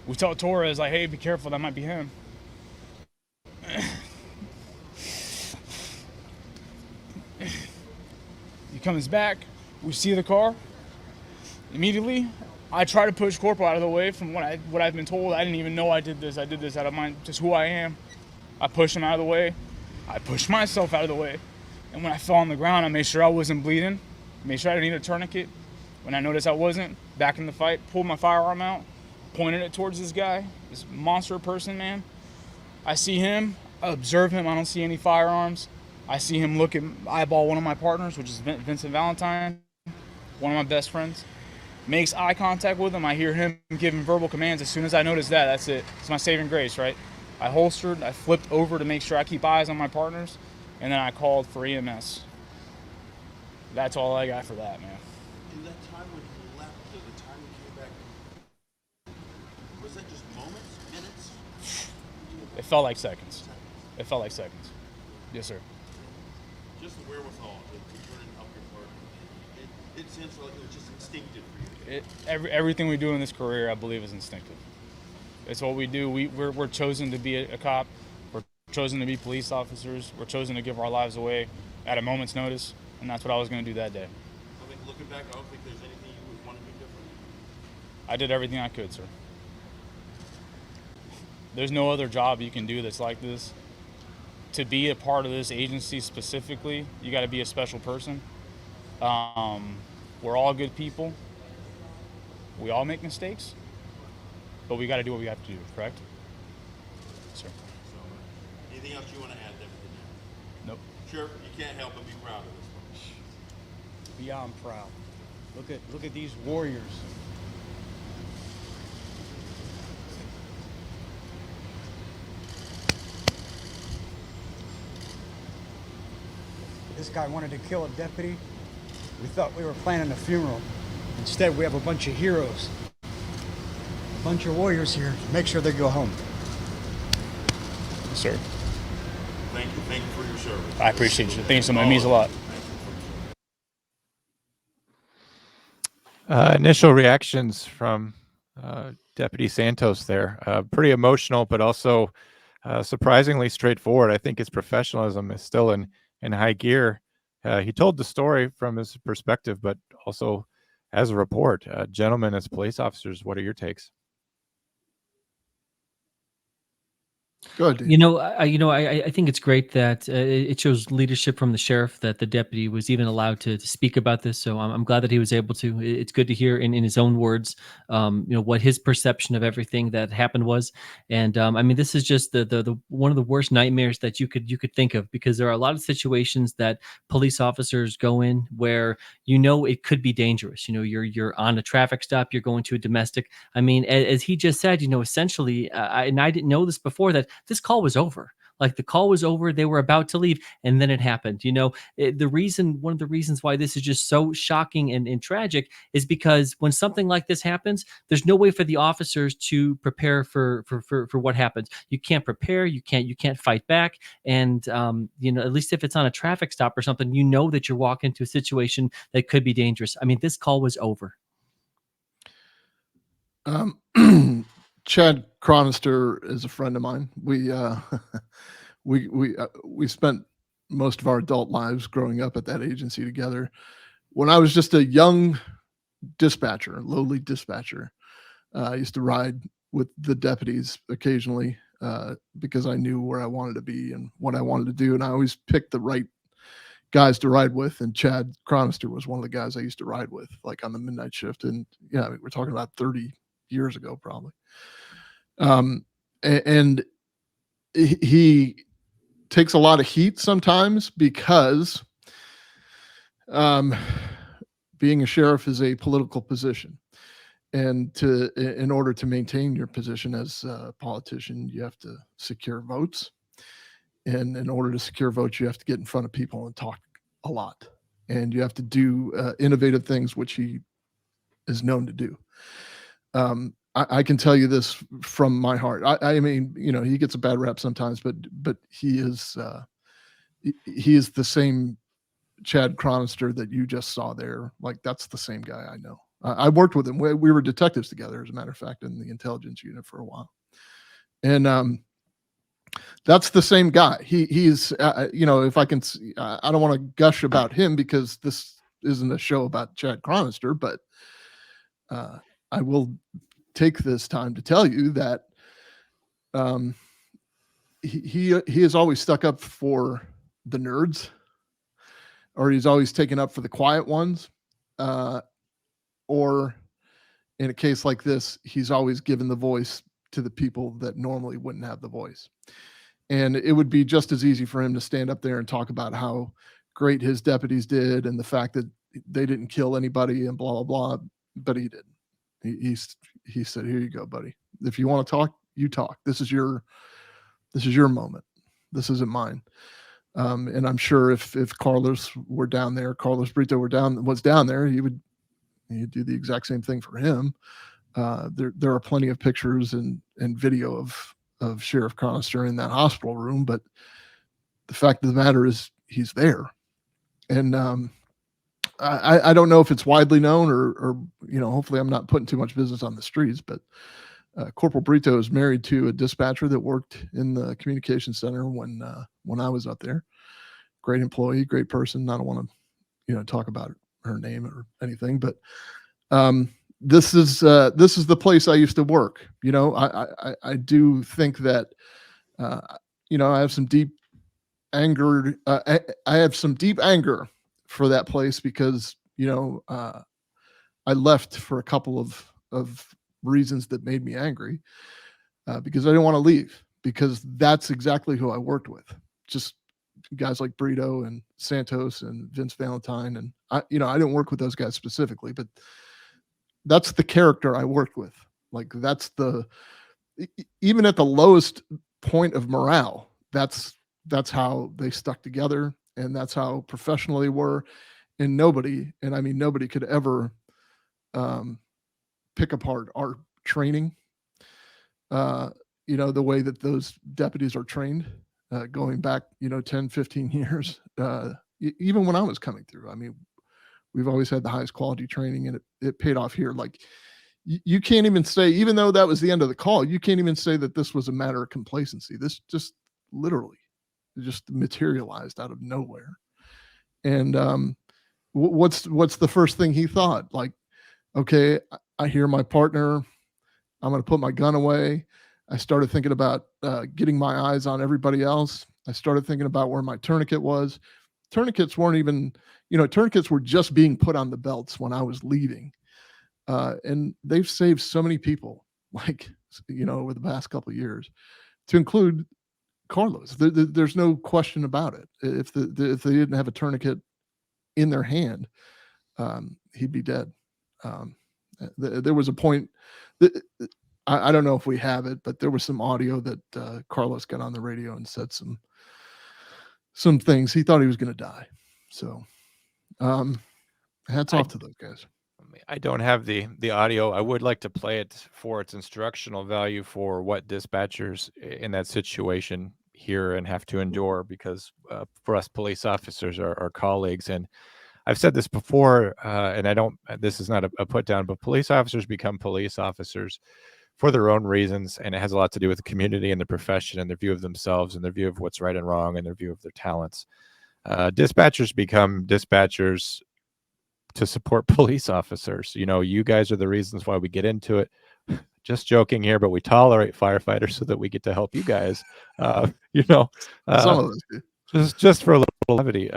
we told Torres, like, hey, be careful, that might be him. He comes back, we see the car. Immediately, I try to push Corporal out of the way from what I've been told. I didn't even know I did this. I did this out of just who I am. I pushed him out of the way. I pushed myself out of the way. And when I fell on the ground, I made sure I wasn't bleeding. Made sure I didn't need a tourniquet. When I noticed I wasn't, back in the fight, pulled my firearm out, pointed it towards this guy, this monster person, man. I see him, I observe him, I don't see any firearms. I see him eyeball one of my partners, which is Vincent Valentine, one of my best friends. Makes eye contact with him. I hear him giving verbal commands. As soon as I notice that, that's it. It's my saving grace, right? I holstered, I flipped over to make sure I keep eyes on my partners, and then I called for EMS. That's all I got for that, man. In that time when he left, to the time he came back, was that just moments, minutes? It felt like seconds. It felt like seconds. Yes, sir. Just the wherewithal to turn and help your partner. It seems like it was just instinctive for you. Everything we do in this career, I believe, is instinctive. It's what we do. We're chosen to be a cop. We're chosen to be police officers. We're chosen to give our lives away at a moment's notice, and that's what I was going to do that day. I mean, looking back, I don't think there's anything you would want to do differently. I did everything I could, sir. There's no other job you can do that's like this. To be a part of this agency specifically, you got to be a special person. We're all good people. We all make mistakes, but we got to do what we have to do, correct? Sir. So, anything else you want to add there? Nope. Sheriff, you can't help but be proud of this one. Beyond proud. Look at these warriors. This guy wanted to kill a deputy. We thought we were planning a funeral. Instead, we have a bunch of heroes. A bunch of warriors here to make sure they go home. Yes, sir. Thank you. Thank you for your service. I appreciate you. Thank you so much. It means a lot. Initial reactions from Deputy Santos there. Pretty emotional, but also surprisingly straightforward. I think his professionalism is still in high gear. He told the story from his perspective, but also as a report. Gentlemen, as police officers, what are your takes? Good. I think it's great that it shows leadership from the sheriff that the deputy was even allowed to speak about this. So I'm glad that he was able to. It's good to hear in his own words, what his perception of everything that happened was. And I mean, this is just the one of the worst nightmares that you could think of, because there are a lot of situations that police officers go in where it could be dangerous. You're on a traffic stop, you're going to a domestic. I mean, as he just said, essentially, and I didn't know this before, that this call was over. Like the call was over, they were about to leave, and then it happened. One of the reasons why this is just so shocking and tragic is because when something like this happens, there's no way for the officers to prepare for what happens. You can't prepare, you can't fight back, and at least if it's on a traffic stop or something, that you're walking into a situation that could be dangerous. I mean, this call was over. Chad Chronister is a friend of mine. We we spent most of our adult lives growing up at that agency together. When I was just a young dispatcher, lowly dispatcher, I used to ride with the deputies occasionally because I knew where I wanted to be and what I wanted to do, and I always picked the right guys to ride with. And Chad Chronister was one of the guys I used to ride with, like on the midnight shift. And yeah, we're talking about 30 years ago, probably. And he takes a lot of heat sometimes because being a sheriff is a political position. And in order to maintain your position as a politician, you have to secure votes. And in order to secure votes, you have to get in front of people and talk a lot. And you have to do innovative things, which he is known to do. I can tell you this from my heart. I mean, he gets a bad rap sometimes, but he is the same Chad Chronister that you just saw there. Like, that's the same guy I know. I worked with him. We were detectives together, as a matter of fact, in the intelligence unit for a while. And that's the same guy. He's if I can, I don't want to gush about him because this isn't a show about Chad Chronister, but I will take this time to tell you that he has always stuck up for the nerds, or he's always taken up for the quiet ones, or in a case like this, he's always given the voice to the people that normally wouldn't have the voice. And it would be just as easy for him to stand up there and talk about how great his deputies did and the fact that they didn't kill anybody and blah, blah, blah, but he didn't. He said, "Here you go, buddy. If you want to talk, you talk. This is your moment. This isn't mine." And I'm sure if Carlos Brito was down there, he'd do the exact same thing for him. There are plenty of pictures and video of Sheriff Chronister in that hospital room, but the fact of the matter is he's there. And I don't know if it's widely known or hopefully I'm not putting too much business on the streets, but Corporal Brito is married to a dispatcher that worked in the communications center when I was up there. Great employee, great person. I don't want to, talk about her name or anything, but this is the place I used to work. I do think that I have some deep anger. I have some deep anger for that place because I left for a couple of reasons that made me angry because I didn't want to leave, because that's exactly who I worked with. Just guys like Brito and Santos and Vince Valentine. And I didn't work with those guys specifically, but that's the character I worked with. Like, that's even at the lowest point of morale, that's how they stuck together, and that's how professional they were. And nobody could ever pick apart our training, the way that those deputies are trained, going back, 10, 15 years, even when I was coming through. I mean, we've always had the highest quality training, and it paid off here. Like, you can't even say, even though that was the end of the call, you can't even say that this was a matter of complacency. This just literally just materialized out of nowhere. And what's the first thing he thought? Like, okay, I hear my partner, I'm going to put my gun away. I started thinking about getting my eyes on everybody else. I started thinking about where my tourniquet was. Tourniquets weren't even, tourniquets were just being put on the belts when I was leaving. And they've saved so many people, like, over the past couple of years, to include Carlos. There's no question about it. If they didn't have a tourniquet in their hand, he'd be dead. There was a point that I don't know if we have it, but there was some audio that Carlos got on the radio and said some things. He thought he was going to die. So hats off to those guys. I don't have the audio. I would like to play it for its instructional value for what dispatchers in that situation hear and have to endure, because for us police officers are colleagues. And I've said this before, and this is not a put down, but police officers become police officers for their own reasons, and it has a lot to do with the community and the profession and their view of themselves and their view of what's right and wrong and their view of their talents. Dispatchers become dispatchers to support police officers. You guys are the reasons why we get into it. Just joking here, but we tolerate firefighters so that we get to help you guys. Some of us do. Just for a little levity.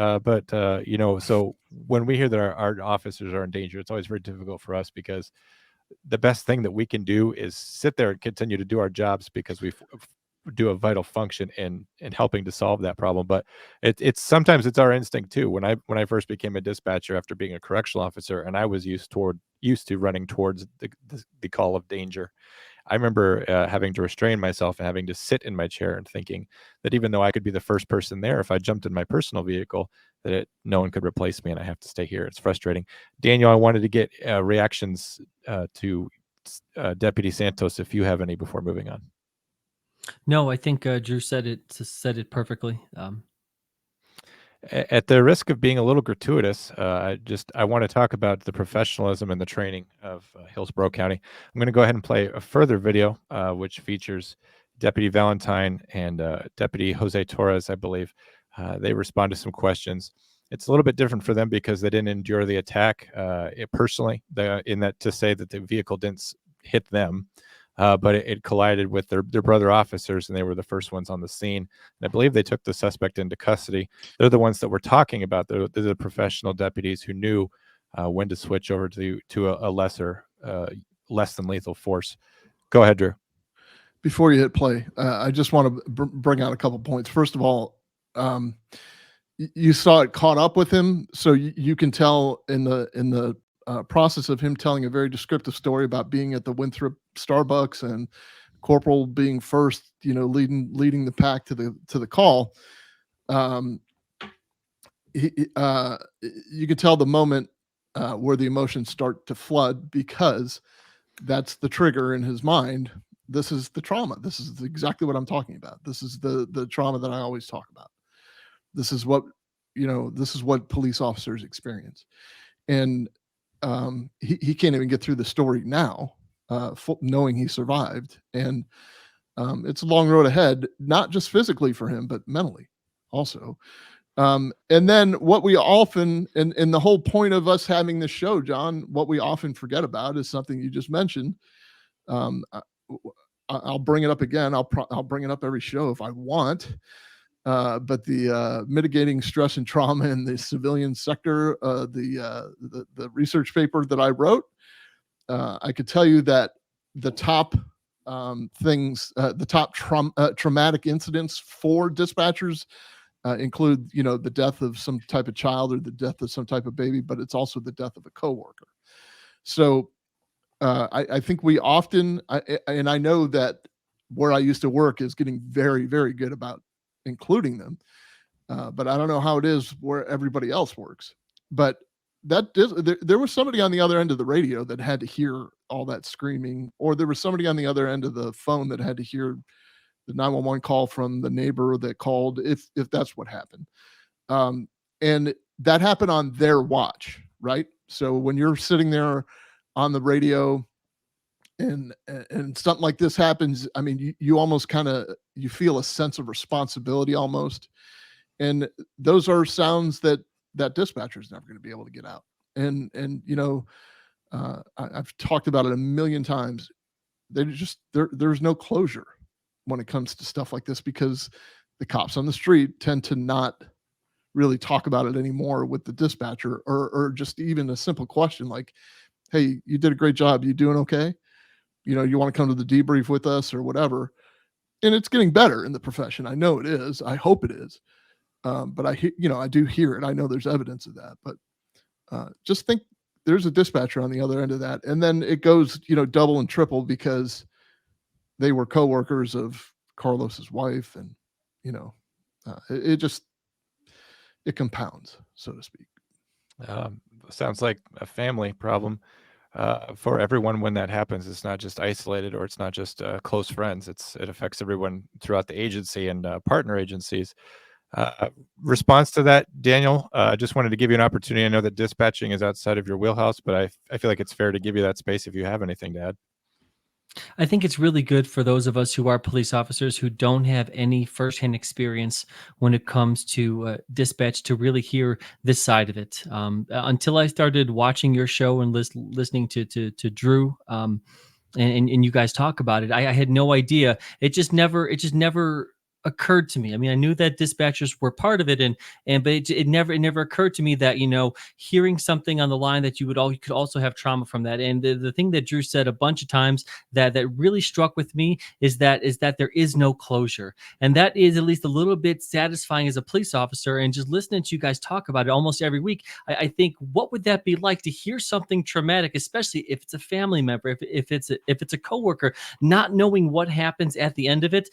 So when we hear that our officers are in danger, it's always very difficult for us, because the best thing that we can do is sit there and continue to do our jobs, because we do a vital function in helping to solve that problem. But it's sometimes it's our instinct too. When I first became a dispatcher after being a correctional officer, and I was used to running towards the call of danger, I remember having to restrain myself and having to sit in my chair and thinking that even though I could be the first person there, if I jumped in my personal vehicle, that no one could replace me and I have to stay here. It's frustrating. Daniel, I wanted to get reactions to Deputy Santos, if you have any, before moving on. No, I think Drew said it perfectly. At the risk of being a little gratuitous, I want to talk about the professionalism and the training of Hillsborough County. I'm going to go ahead and play a further video, which features Deputy Valentine and Deputy Jose Torres, I believe. They respond to some questions. It's a little bit different for them because they didn't endure the attack personally, to say that the vehicle didn't hit them. But it collided with their brother officers, and they were the first ones on the scene. And I believe they took the suspect into custody. They're the ones that we're talking about. They're the professional deputies who knew when to switch over to a less than lethal force. Go ahead, Drew. Before you hit play, I just want to bring out a couple points. First of all, you saw it caught up with him, so you can tell in the process of him telling a very descriptive story about being at the Winthrop Starbucks and Corporal being first, leading the pack to the call. You could tell the moment where the emotions start to flood, because that's the trigger in his mind. This is the trauma. This is exactly what I'm talking about. This is the trauma that I always talk about. This is what police officers experience. And he can't even get through the story now, knowing he survived. And it's a long road ahead, not just physically for him, but mentally also. And then what we often, and the whole point of us having this show, John, what we often forget about is something you just mentioned. I'll bring it up again. I'll bring it up every show if I want. But the mitigating stress and trauma in the civilian sector, the research paper that I wrote, I could tell you that the top the top traumatic incidents for dispatchers include, the death of some type of child or the death of some type of baby, but it's also the death of a coworker. So I think we often, and I know that where I used to work is getting very, very good about including them. But I don't know how it is where everybody else works. But there was somebody on the other end of the radio that had to hear all that screaming, or there was somebody on the other end of the phone that had to hear the 911 call from the neighbor that called, if that's what happened. And that happened on their watch, right? So when you're sitting there on the radio and something like this happens, I mean, you almost you feel a sense of responsibility almost. And those are sounds that dispatcher is never going to be able to get out. And I've talked about it a million times. There's no closure when it comes to stuff like this, because the cops on the street tend to not really talk about it anymore with the dispatcher, or just even a simple question like, hey, you did a great job. You doing okay? You want to come to the debrief with us or whatever. And it's getting better in the profession. I know it is. I hope it is. But I do hear it. I know there's evidence of that, but just think there's a dispatcher on the other end of that. And then it goes, double and triple, because they were coworkers of Carlos's wife, and you know, it compounds, so to speak. Sounds like a family problem for everyone when that happens. It's not just isolated, or it's not just close friends. It affects everyone throughout the agency and partner agencies. Response to that, Daniel, I just wanted to give you an opportunity. I know that dispatching is outside of your wheelhouse, but I feel like it's fair to give you that space if you have anything to add. I think it's really good for those of us who are police officers who don't have any firsthand experience when it comes to dispatch to really hear this side of it. Until I started watching your show and listening to Drew and you guys talk about it, I had no idea. It just never occurred to me. I mean, I knew that dispatchers were part of it, but it never occurred to me that, you know, hearing something on the line that you could also have trauma from that. And the thing that Drew said a bunch of times that really struck with me is that there is no closure, and that is at least a little bit satisfying as a police officer. And just listening to you guys talk about it almost every week, I think, what would that be like to hear something traumatic, especially if it's a family member, if it's a coworker, not knowing what happens at the end of it.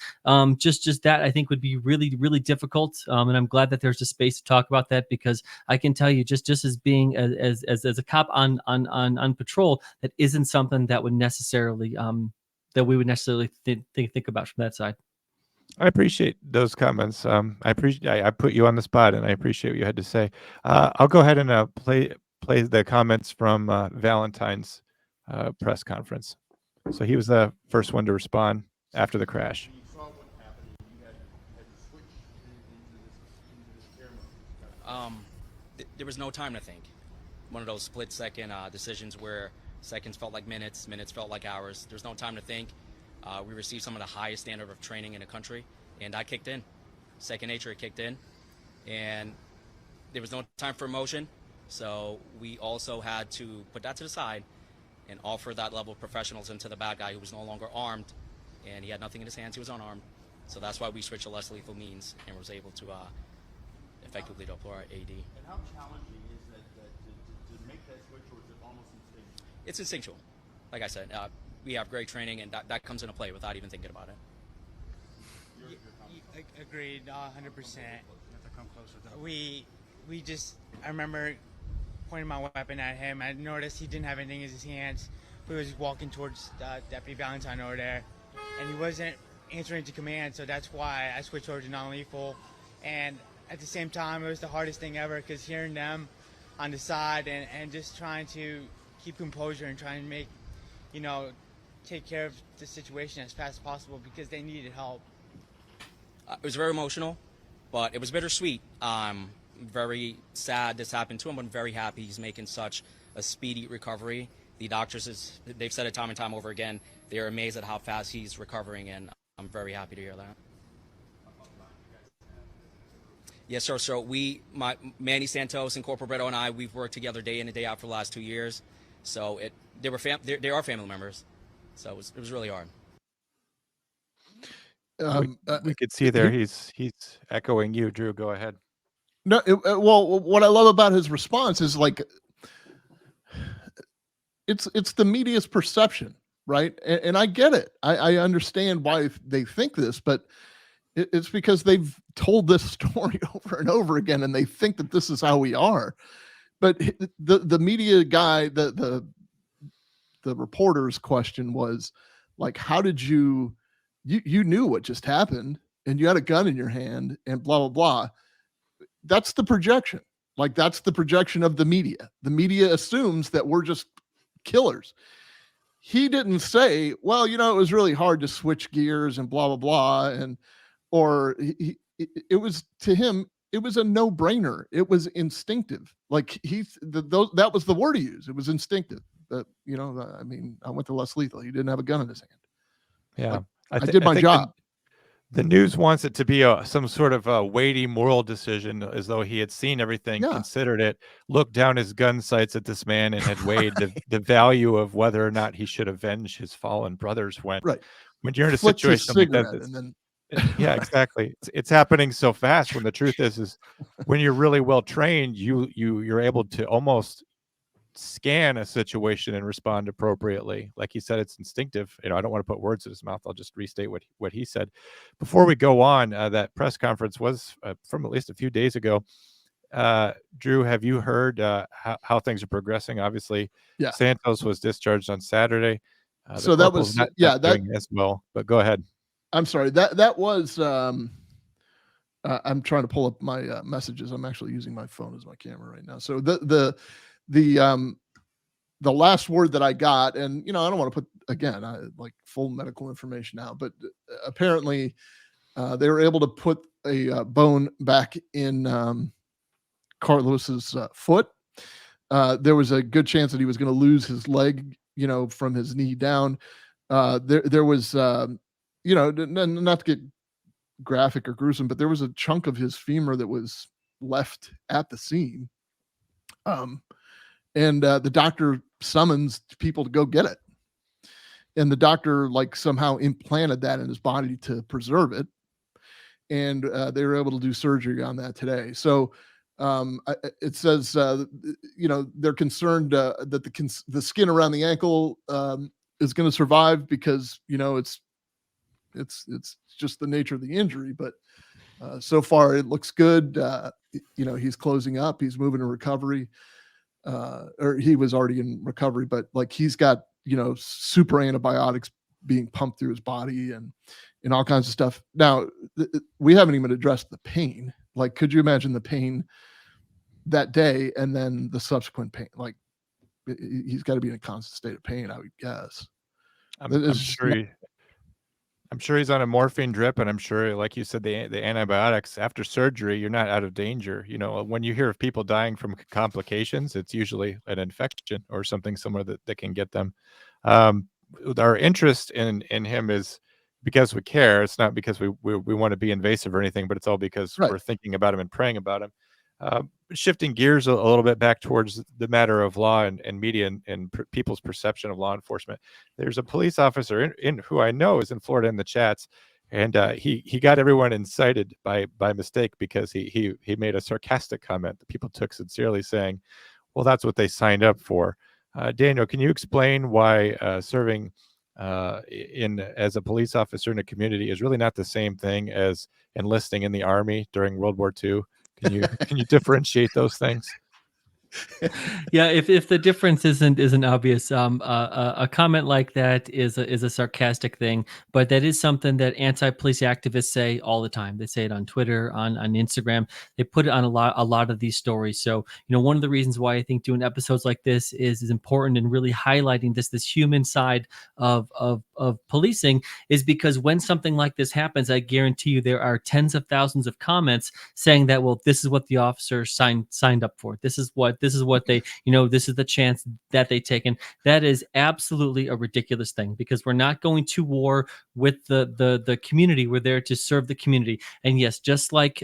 Just that, I think, would be really, really difficult. And I'm glad that there's a space to talk about that, because I can tell you, just as being as a cop on patrol, that isn't something that would necessarily that we would necessarily think about from that side. I appreciate those comments. I put you on the spot, and I appreciate what you had to say. I'll go ahead and play the comments from Valentine's press conference. So he was the first one to respond after the crash. There was no time to think. One of those split-second decisions where seconds felt like minutes, minutes felt like hours. There's no time to think. We received some of the highest standard of training in the country, and I kicked in. Second nature kicked in, and there was no time for emotion. So we also had to put that to the side and offer that level of professionalism to the bad guy who was no longer armed, and he had nothing in his hands. He was unarmed. So that's why we switched to less lethal means and was able to effectively deploy our AD. And how challenging is that to make that switch, or is it almost instinctual? It's instinctual. Like I said, we have great training, and that comes into play without even thinking about it. Agreed, 100%. We just, I remember pointing my weapon at him. I noticed he didn't have anything in his hands. We was walking towards Deputy Valentine over there, and he wasn't answering to command, so that's why I switched over to non-lethal. And at the same time, it was the hardest thing ever, because hearing them on the side and just trying to keep composure and trying to make, you know, take care of the situation as fast as possible, because they needed help. It was very emotional, but it was bittersweet. Very sad this happened to him, but I'm very happy he's making such a speedy recovery. The doctors, they've said it time and time over again, they're amazed at how fast he's recovering, and I'm very happy to hear that. Yes, sir. So Manny Santos and Corporal Brito and I, we've worked together day in and day out for the last 2 years. So they are family members. So it was really hard. We could see there he's echoing you, Drew. Go ahead. No, well, what I love about his response is, like, it's the media's perception, right? And I get it. I understand why they think this, but it's because they've told this story over and over again, and they think that this is how we are. But the media guy, the reporter's question was, like, how did you knew what just happened, and you had a gun in your hand, and blah blah blah. That's the projection. Like, that's the projection of the media. The media assumes that we're just killers. He didn't say, well, you know, it was really hard to switch gears and blah blah blah, it was, to him, it was a no-brainer. It was instinctive. Like, that was the word he used. It was instinctive. But, you know, I mean, I went to less lethal. He didn't have a gun in his hand. Yeah. Like, I did my job. The news wants it to be some sort of a weighty moral decision, as though he had seen everything, considered it, looked down his gun sights at this man, and had weighed the value of whether or not he should avenge his fallen brothers. When you're in a situation like that, yeah, exactly. It's happening so fast, when the truth is when you're really well trained, you're able to almost scan a situation and respond appropriately. Like he said, it's instinctive. I don't want to put words in his mouth. I'll just restate what he said. Before we go on, that press conference was from at least a few days ago. Drew, have you heard how things are progressing? Obviously, Yeah. Santos was discharged on Saturday. So that was not doing as well. But go ahead. I'm sorry. That was. I'm trying to pull up my messages. I'm actually using my phone as my camera right now. So the last word that I got, and I don't want to put again like full medical information out, but apparently they were able to put a bone back in Carlos's foot. There was a good chance that he was going to lose his leg, from his knee down. There was, not to get graphic or gruesome, but there was a chunk of his femur that was left at the scene. And the doctor summons people to go get it. And the doctor somehow implanted that in his body to preserve it. And they were able to do surgery on that today. So it says, they're concerned that the skin around the ankle is going to survive because, it's just the nature of the injury. But so far it looks good. He's closing up. He's moving to recovery. Or he was already in recovery, but he's got, super antibiotics being pumped through his body and all kinds of stuff. Now, we haven't even addressed the pain. Could you imagine the pain that day and then the subsequent pain? He's got to be in a constant state of pain, I would guess. I'm sure he's on a morphine drip, and I'm sure, like you said, the antibiotics after surgery, you're not out of danger. When you hear of people dying from complications, it's usually an infection or something similar that can get them. Our interest in him is because we care. It's not because we want to be invasive or anything, but it's all because we're thinking about him and praying about him. Shifting gears a little bit back towards the matter of law and media and people's perception of law enforcement. There's a police officer in who I know is in Florida in the chats, and he got everyone incited by mistake because he made a sarcastic comment that people took sincerely, saying, well, that's what they signed up for. Daniel, can you explain why serving as a police officer in a community is really not the same thing as enlisting in the Army during World War II? Can you differentiate those things? Yeah, if the difference isn't obvious, a comment like that is a sarcastic thing, but that is something that anti-police activists say all the time. They say it on Twitter, on Instagram. They put it on a lot of these stories. So one of the reasons why I think doing episodes like this is important and really highlighting this human side of policing is because when something like this happens, I guarantee you there are tens of thousands of comments saying that, well, this is what the officer signed up for. This is what they, this is the chance that they taken. That is absolutely a ridiculous thing because we're not going to war with the community. We're there to serve the community. And yes, just like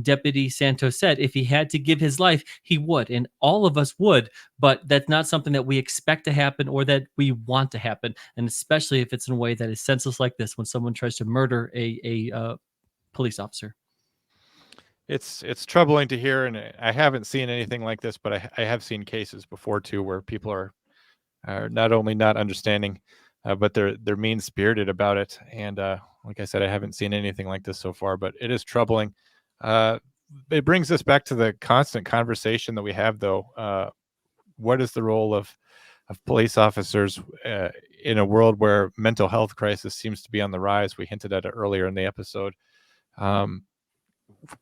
Deputy Santos said, if he had to give his life, he would, and all of us would, but that's not something that we expect to happen or that we want to happen. And especially if it's in a way that is senseless like this, when someone tries to murder a police officer. It's troubling to hear, and I haven't seen anything like this, but I have seen cases before too where people are not only not understanding, but they're mean-spirited about it. And like I said, I haven't seen anything like this so far, but it is troubling. It brings us back to the constant conversation that we have, though. What is the role of police officers in a world where mental health crisis seems to be on the rise? We hinted at it earlier in the episode.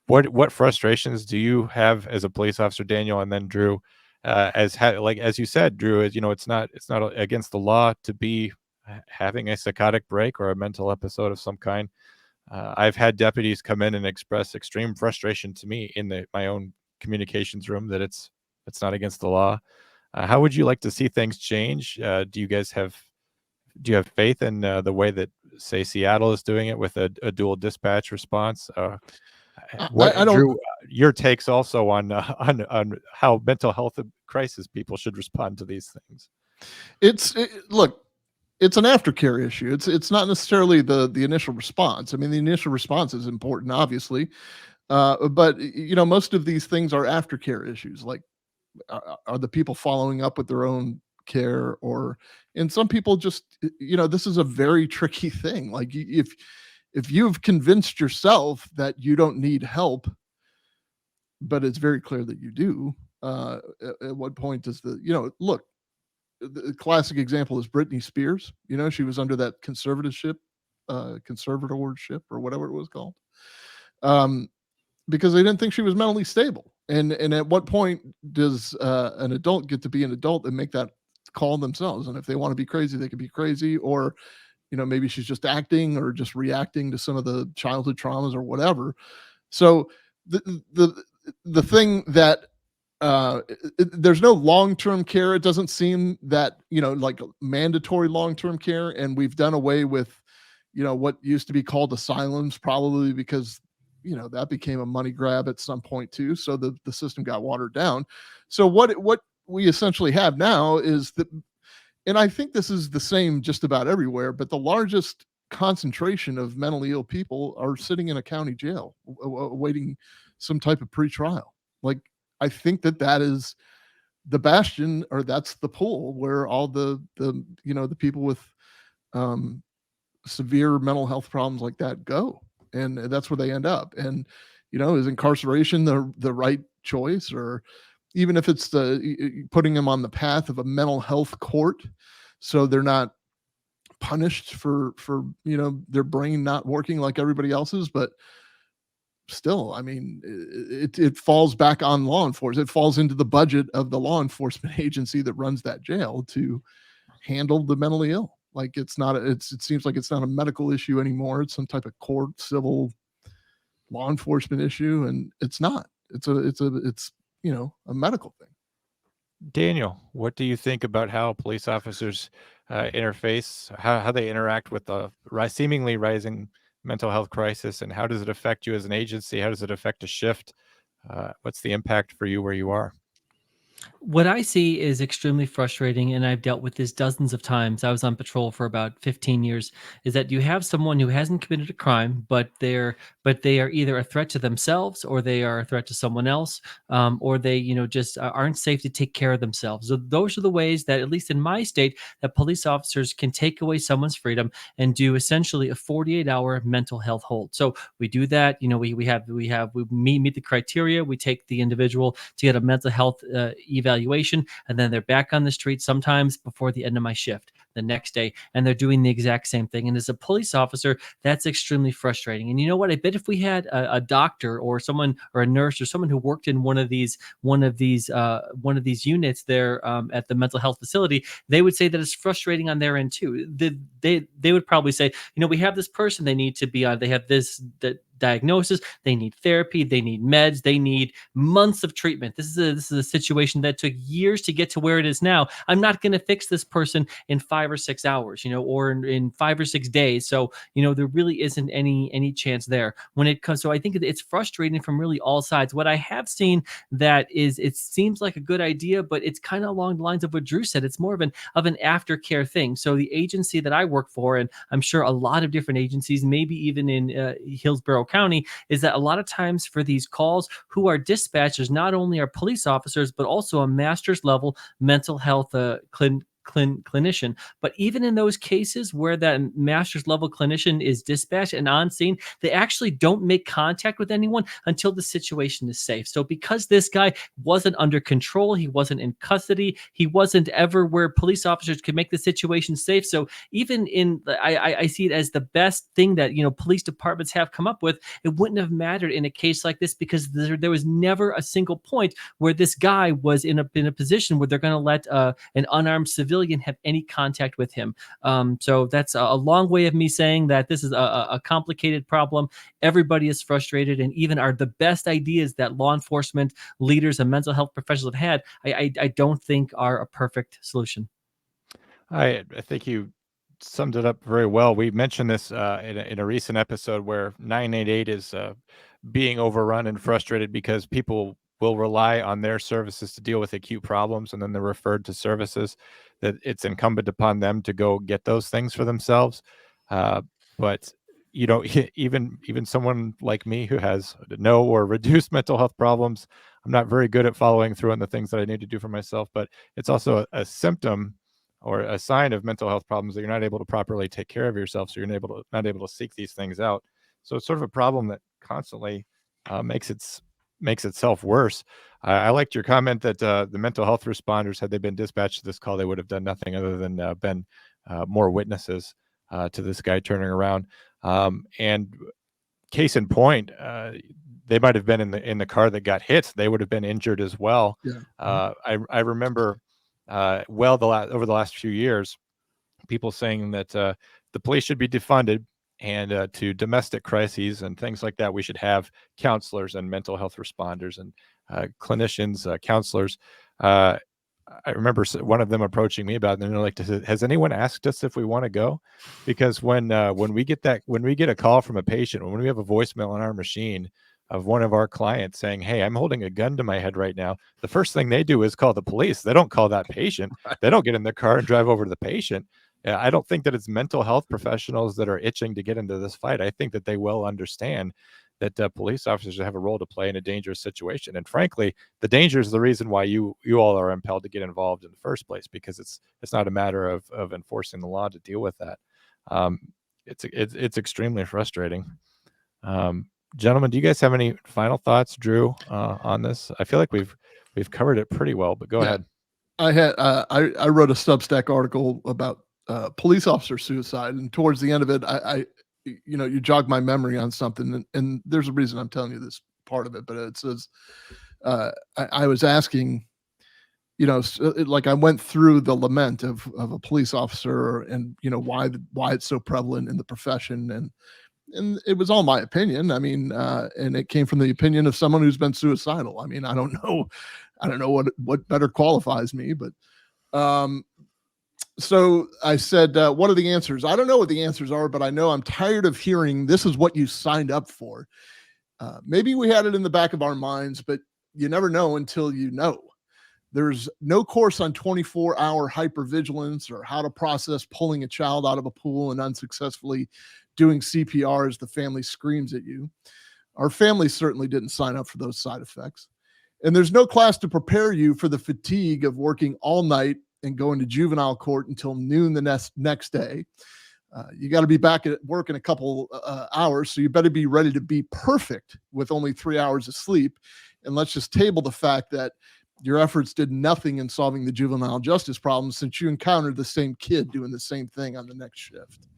What frustrations do you have as a police officer, Daniel, and then Drew, as you said, Drew, it's not against the law to be having a psychotic break or a mental episode of some kind. I've had deputies come in and express extreme frustration to me in my own communications room that it's not against the law. How would you like to see things change? Do you have faith in the way that, say, Seattle is doing it with a dual dispatch response? Drew, your takes also on how mental health crisis people should respond to these things. Look, it's an aftercare issue. It's not necessarily the initial response. I mean, the initial response is important, obviously, but most of these things are aftercare issues, like are the people following up with their own care? And some people just, this is a very tricky thing. Like, if you've convinced yourself that you don't need help, but it's very clear that you do, at what point does look, the classic example is Britney Spears. She was under that conservatorship or whatever it was called, because they didn't think she was mentally stable. And at what point does an adult get to be an adult and make that call themselves? And if they want to be crazy, they can be crazy, or maybe she's just acting or just reacting to some of the childhood traumas or whatever. So the thing that there's no long-term care. It doesn't seem that, like mandatory long-term care. And we've done away with, what used to be called asylums, probably because, that became a money grab at some point too. So the system got watered down. So what we essentially have now is that, and I think this is the same just about everywhere, but the largest concentration of mentally ill people are sitting in a county jail awaiting some type of pretrial. Like, I think that is the bastion, or that's the pool where all the people with severe mental health problems like that go, and that's where they end up. And is incarceration the right choice? Or even if it's putting them on the path of a mental health court, so they're not punished for their brain not working like everybody else's. But still, I mean, it falls back on law enforcement. It falls into the budget of the law enforcement agency that runs that jail to handle the mentally ill. Like, it seems like it's not a medical issue anymore. It's some type of court civil law enforcement issue, and it's not. It's a medical thing. Daniel, what do you think about how police officers interface, how they interact with the seemingly rising mental health crisis, and how does it affect you as an agency? How does it affect a shift? What's the impact for you where you are? What I see is extremely frustrating, and I've dealt with this dozens of times. I was on patrol for about 15 years. Is that you have someone who hasn't committed a crime, but they are either a threat to themselves, or they are a threat to someone else, or they just aren't safe to take care of themselves. So those are the ways that, at least in my state, that police officers can take away someone's freedom and do essentially a 48-hour mental health hold. So we do that. We meet the criteria. We take the individual to get a mental health evaluation, and then they're back on the street sometimes before the end of my shift the next day, and they're doing the exact same thing. And as a police officer, that's extremely frustrating. And you know what? I bet if we had a doctor or someone, or a nurse, or someone who worked in one of these units there at the mental health facility, they would say that it's frustrating on their end too. They would probably say, we have this person they need to be on. They have this diagnosis, they need therapy, they need meds, they need months of treatment. This is a situation that took years to get to where it is now. I'm not going to fix this person in 5 or 6 hours, or in 5 or 6 days. So there really isn't any chance there when it comes. So I think it's frustrating from really all sides. What I have seen that is, it seems like a good idea, but it's kind of along the lines of what Drew said. It's more of an aftercare thing. So the agency that I work for, and I'm sure a lot of different agencies, maybe even in Hillsborough County, is that a lot of times for these calls, who are dispatchers not only are police officers, but also a master's level mental health clinician. But even in those cases where that master's level clinician is dispatched and on scene, they actually don't make contact with anyone until the situation is safe. So because this guy wasn't under control, he wasn't in custody, he wasn't ever where police officers could make the situation safe. So even I see it as the best thing that police departments have come up with. It wouldn't have mattered in a case like this, because there was never a single point where this guy was in a position where they're going to let an unarmed civilian have any contact with him. So that's a long way of me saying that this is a complicated problem. Everybody is frustrated, and even the best ideas that law enforcement leaders and mental health professionals have had, I don't think are a perfect solution. I think you summed it up very well. We mentioned this in a recent episode where 988 is being overrun and frustrated because people will rely on their services to deal with acute problems, and then they're referred to services that it's incumbent upon them to go get those things for themselves. But you know, even someone like me who has no or reduced mental health problems, I'm not very good at following through on the things that I need to do for myself. But it's also a symptom or a sign of mental health problems that you're not able to properly take care of yourself. So you're not able to seek these things out. So it's sort of a problem that constantly makes itself worse. I liked your comment that the mental health responders, had they been dispatched to this call, they would have done nothing other than been more witnesses to this guy turning around. And case in point, they might have been in the car that got hit. They would have been injured as well. Yeah. I remember over the last few years, people saying that the police should be defunded, and to domestic crises and things like that, we should have counselors and mental health responders and clinicians, counselors. I remember one of them approaching me about it, and they're like, "Has anyone asked us if we want to go?" Because when we get a call from a patient, when we have a voicemail on our machine of one of our clients saying, "Hey, I'm holding a gun to my head right now," the first thing they do is call the police. They don't call that patient. They don't get in their car and drive over to the patient. I don't think that it's mental health professionals that are itching to get into this fight. I think that they will understand that police officers have a role to play in a dangerous situation. And frankly, the danger is the reason why you all are impelled to get involved in the first place, because it's not a matter of enforcing the law to deal with that. It's extremely frustrating. Gentlemen, do you guys have any final thoughts, Drew, on this? I feel like we've covered it pretty well, but go ahead. I wrote a Substack article about police officer suicide, and towards the end of it, I you jogged my memory on something, and there's a reason I'm telling you this part of it, but it says, I was asking, like I went through the lament of a police officer, and why it's so prevalent in the profession, and it was all my opinion. I mean, and it came from the opinion of someone who's been suicidal. I mean, I don't know what better qualifies me, but so I said, what are the answers? I don't know what the answers are, but I know I'm tired of hearing this is what you signed up for. Maybe we had it in the back of our minds, but you never know until you know. There's no course on 24-hour hypervigilance or how to process pulling a child out of a pool and unsuccessfully doing CPR as the family screams at you. Our family certainly didn't sign up for those side effects. And there's no class to prepare you for the fatigue of working all night and going to juvenile court until noon the next day. You got to be back at work in a couple hours, so you better be ready to be perfect with only 3 hours of sleep. And let's just table the fact that your efforts did nothing in solving the juvenile justice problem, since you encountered the same kid doing the same thing on the next shift.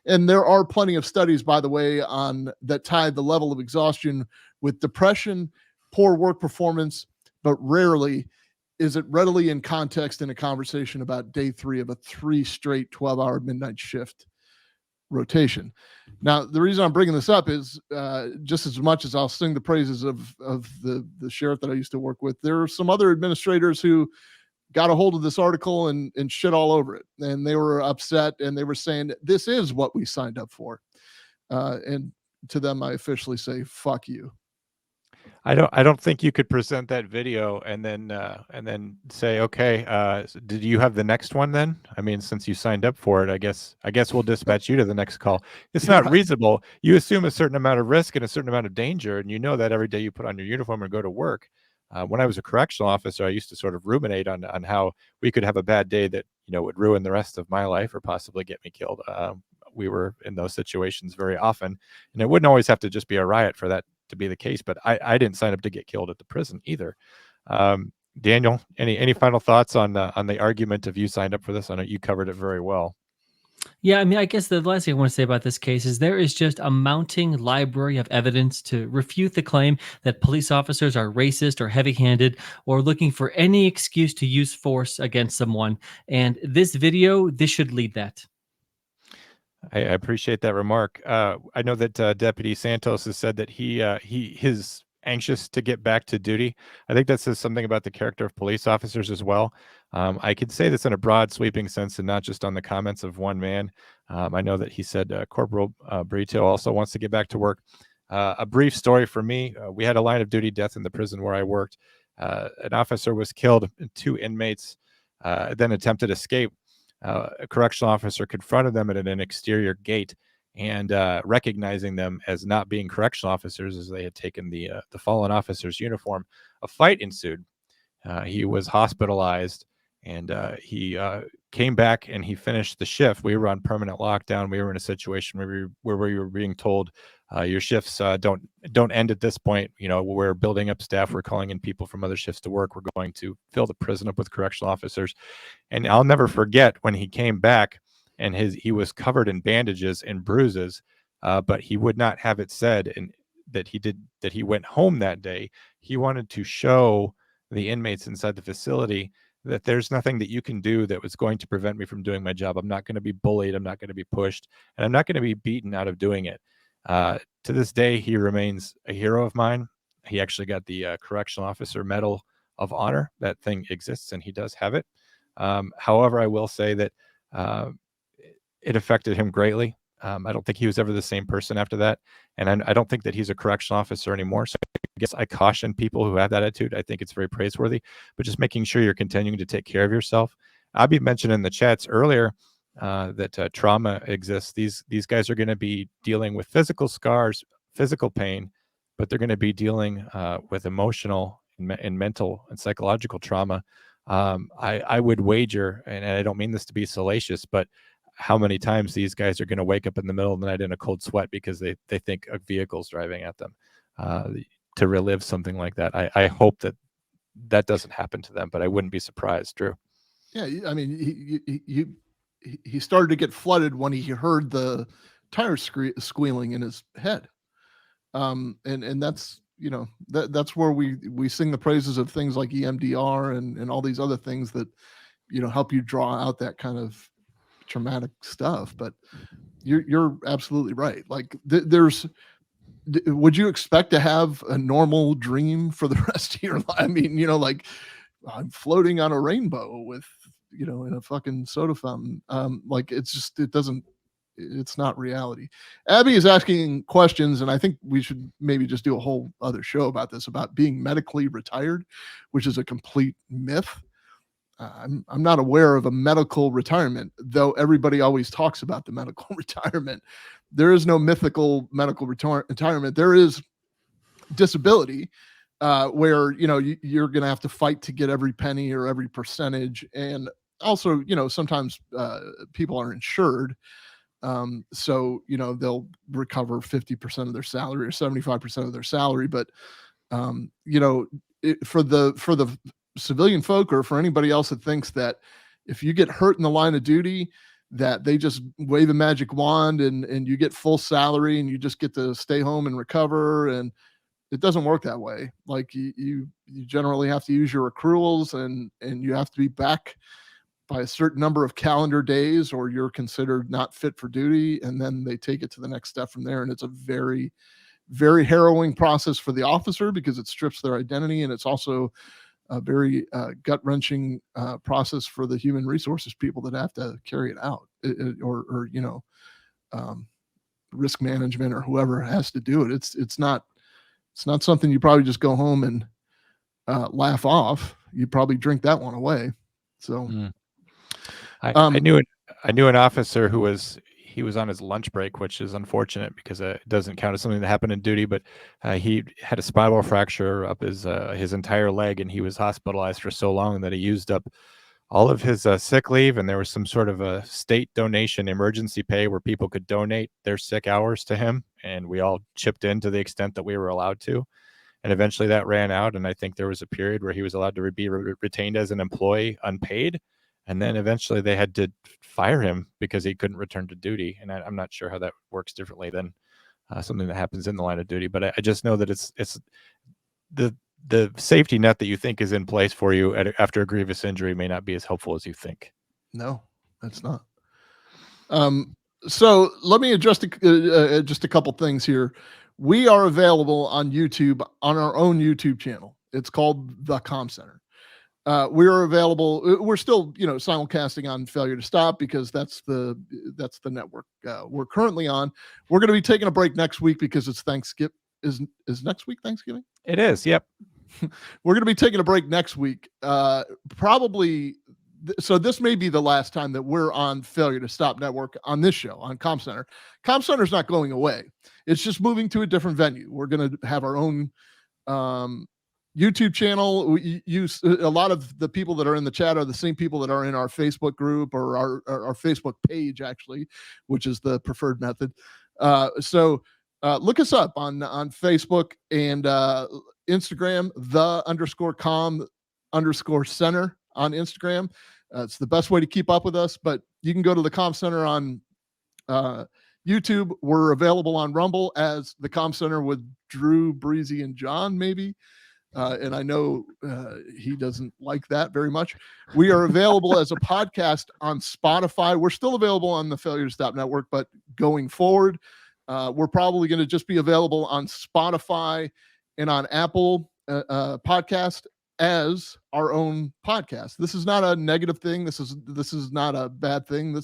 And there are plenty of studies, by the way, on that tie the level of exhaustion with depression, poor work performance, but rarely is it readily in context in a conversation about day 3 of a 3 straight 12-hour midnight shift rotation. Now, the reason I'm bringing this up is just as much as I'll sing the praises of the sheriff that I used to work with, there are some other administrators who got a hold of this article and shit all over it. And they were upset, and they were saying, this is what we signed up for. And to them, I officially say, fuck you. I don't think you could present that video and then say, okay, did you have the next one then? I mean, since you signed up for it, I guess we'll dispatch you to the next call. It's not reasonable. You assume a certain amount of risk and a certain amount of danger, and you know that every day you put on your uniform and go to work. When I was a correctional officer, I used to sort of ruminate on how we could have a bad day that would ruin the rest of my life or possibly get me killed. We were in those situations very often, and it wouldn't always have to just be a riot for that to be the case, but I didn't sign up to get killed at the prison either. Daniel, any final thoughts on the argument of you signed up for this? I know you covered it very well. Yeah, I mean, I guess the last thing I want to say about this case is there is just a mounting library of evidence to refute the claim that police officers are racist or heavy-handed or looking for any excuse to use force against someone. And this should lead that. I appreciate that remark. I know that Deputy Santos has said that he is anxious to get back to duty. I think that says something about the character of police officers as well. I could say this in a broad, sweeping sense and not just on the comments of one man. I know that he said Corporal Brito also wants to get back to work. A brief story for me. We had a line of duty death in the prison where I worked. An officer was killed, 2 inmates then attempted escape. A correctional officer confronted them at an exterior gate, and recognizing them as not being correctional officers, as they had taken the fallen officer's uniform. A fight ensued. He was hospitalized, and he came back and he finished the shift. We were on permanent lockdown. We were in a situation where we were being told, your shifts don't end at this point. You know, we're building up staff. We're calling in people from other shifts to work. We're going to fill the prison up with correctional officers. And I'll never forget when he came back and he was covered in bandages and bruises, but he would not have it said that he went home that day. He wanted to show the inmates inside the facility that there's nothing that you can do that was going to prevent me from doing my job. I'm not going to be bullied. I'm not going to be pushed, and I'm not going to be beaten out of doing it. To this day, he remains a hero of mine. He actually got the Correctional Officer Medal of Honor. That thing exists, and he does have it. However, I will say that it affected him greatly. I don't think he was ever the same person after that. And I don't think that he's a correctional officer anymore. So I guess I caution people who have that attitude. I think it's very praiseworthy, but just making sure you're continuing to take care of yourself. Abby mentioned in the chats earlier that trauma exists. These guys are going to be dealing with physical scars, physical pain, but they're going to be dealing with emotional and mental and psychological trauma. I would wager, and I don't mean this to be salacious, but how many times these guys are going to wake up in the middle of the night in a cold sweat because they think a vehicle's driving at them, to relive something like that. I hope that doesn't happen to them, but I wouldn't be surprised, Drew. Yeah, I mean, he started to get flooded when he heard the tires squealing in his head, and that's, you know, that's where we sing the praises of things like EMDR and all these other things that, you know, help you draw out that kind of traumatic stuff. But you're absolutely right. Like would you expect to have a normal dream for the rest of your life? I mean, you know, like, I'm floating on a rainbow with, you know, in a fucking soda fountain. Like, it's not reality. Abby is asking questions, and I think we should maybe just do a whole other show about this, about being medically retired, which is a complete myth. I'm not aware of a medical retirement, though everybody always talks about the medical retirement. There is no mythical medical retirement. There is disability, where, you know, you're going to have to fight to get every penny or every percentage. And also, you know, sometimes people are insured. So, you know, they'll recover 50% of their salary or 75% of their salary. But, you know, for the civilian folk, or for anybody else that thinks that if you get hurt in the line of duty, that they just wave a magic wand and you get full salary and you just get to stay home and recover, and it doesn't work that way. Like, you generally have to use your accruals, and you have to be back by a certain number of calendar days, or you're considered not fit for duty, and then they take it to the next step from there. And it's a very, very harrowing process for the officer, because it strips their identity, and it's also a very gut-wrenching process for the human resources people that have to carry it out, or you know, risk management, or whoever has to do it. It's not something you probably just go home and laugh off. You probably drink that one away. So I knew an officer who was on his lunch break, which is unfortunate because it doesn't count as something that happened in duty, but he had a spinal fracture up his entire leg, and he was hospitalized for so long that he used up all of his sick leave, and there was some sort of a state donation emergency pay where people could donate their sick hours to him, and we all chipped in to the extent that we were allowed to. And eventually that ran out, and I think there was a period where he was allowed to be retained as an employee unpaid. And then eventually they had to fire him because he couldn't return to duty. And I'm not sure how that works differently than something that happens in the line of duty. But I just know that it's the safety net that you think is in place for you after a grievous injury may not be as helpful as you think. No, that's not. So let me address just a couple things here. We are available on YouTube, on our own YouTube channel. It's called the Comm Center. We are available. We're still, you know, simulcasting on Failure to Stop, because that's the network we're currently on. We're going to be taking a break next week because it's Thanksgiving. Is next week Thanksgiving? It is. Yep. We're going to be taking a break next week. Probably so this may be the last time that we're on Failure to Stop Network on this show on Comm Center. Comm Center's not going away. It's just moving to a different venue. We're going to have our own YouTube channel. We use a lot of the people that are in the chat are the same people that are in our Facebook group or our Facebook page, actually, which is the preferred method. So look us up on Facebook and Instagram, _comm_center on Instagram. It's the best way to keep up with us, but you can go to the Comm Center on YouTube. We're available on Rumble as the Comm Center with Drew, Breezy, and John, maybe. And I know he doesn't like that very much. We are available as a podcast on Spotify. We're still available on the Failure to Stop Network, but going forward, we're probably going to just be available on Spotify and on Apple Podcast as our own podcast. This is not a negative thing. This is not a bad thing.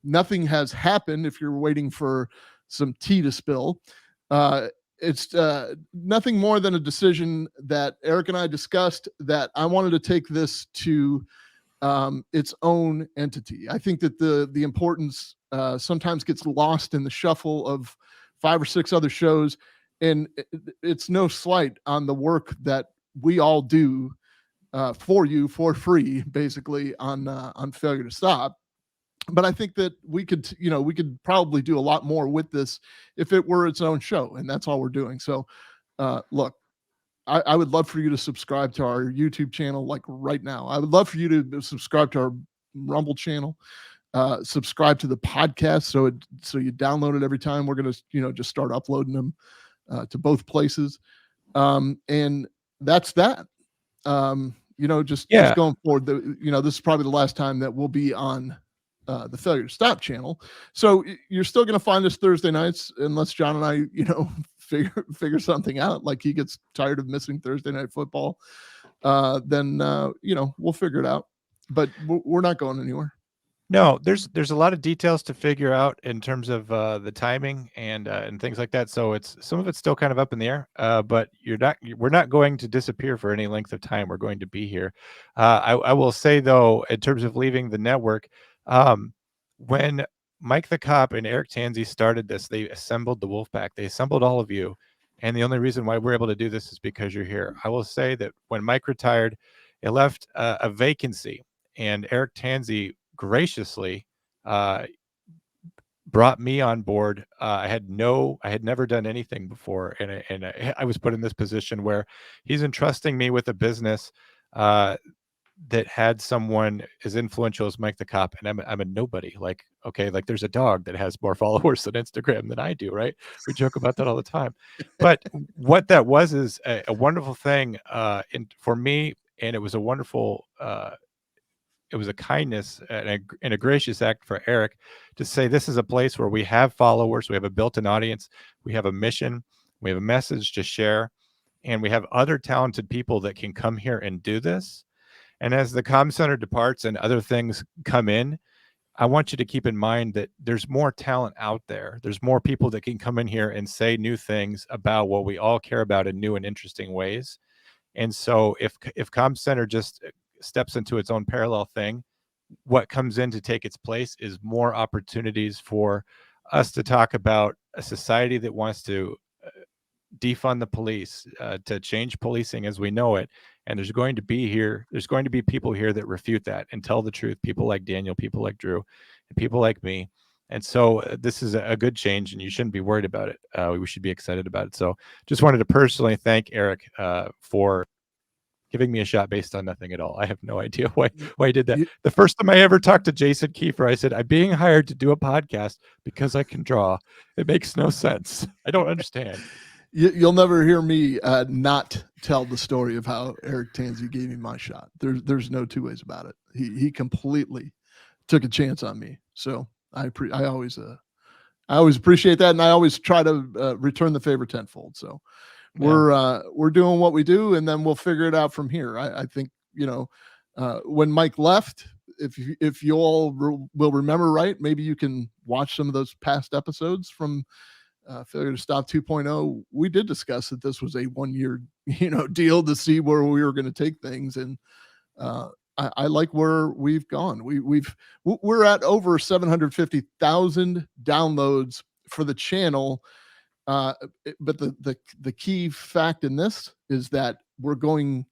Nothing has happened. If you're waiting for some tea to spill, it's nothing more than a decision that Eric and I discussed, that I wanted to take this to its own entity. I think that the importance sometimes gets lost in the shuffle of 5 or 6 other shows, and it's no slight on the work that we all do for you for free, basically on Failure to Stop. But I think that we could probably do a lot more with this if it were its own show, and that's all we're doing. So, look, I would love for you to subscribe to our YouTube channel, like right now. I would love for you to subscribe to our Rumble channel, subscribe to the podcast, so you download it every time. We're gonna, just start uploading them to both places, and that's that. Just going forward, this is probably the last time that we'll be on the Failure to Stop channel. So you're still going to find us Thursday nights, unless John and I, figure something out, like he gets tired of missing Thursday night football. Then we'll figure it out. But we're not going anywhere. No, there's a lot of details to figure out in terms of the timing and things like that. So some of it's still kind of up in the air. But we're not going to disappear for any length of time. We're going to be here. I will say though, in terms of leaving the network, when Mike the Cop and Eric Tansey started this, they assembled the Wolfpack. They assembled all of you, and the only reason why we're able to do this is because you're here. I will say that when Mike retired, it left a vacancy, and Eric Tansey graciously brought me on board. I had never done anything before, and I was put in this position where he's entrusting me with a business that had someone as influential as Mike the Cop, and I'm a nobody. Like, okay, like there's a dog that has more followers on Instagram than I do, right? We joke about that all the time. But what that was is a wonderful thing for me, and it was a wonderful it was a kindness and a gracious act for Eric to say, this is a place where we have followers, we have a built-in audience, we have a mission, we have a message to share, and we have other talented people that can come here and do this. And as the Comm Center departs and other things come in, I want you to keep in mind that there's more talent out there. There's more people that can come in here and say new things about what we all care about in new and interesting ways. And so if Comm Center just steps into its own parallel thing, what comes in to take its place is more opportunities for us to talk about a society that wants to defund the police, to change policing as we know it. And there's going to be people here that refute that and tell the truth. People like Daniel, people like Drew, and people like me. And so this is a good change, and you shouldn't be worried about it. We should be excited about it. So just wanted to personally thank Eric for giving me a shot based on nothing at all. I have no idea why he did that. The first time I ever talked to Jason Kiefer, I said, I'm being hired to do a podcast because I can draw. It makes no sense. I don't understand. You'll never hear me not tell the story of how Eric Tansey gave me my shot. There's no two ways about it. He completely took a chance on me. So I always appreciate that, and I always try to return the favor tenfold. So we're doing what we do, and then we'll figure it out from here. I think when Mike left, if you all will remember right, maybe you can watch some of those past episodes from Failure to Stop 2.0. We did discuss that this was a 1-year deal to see where we were going to take things, and I like where we've gone. We're at over 750,000 downloads for the channel. But the key fact in this is that we're going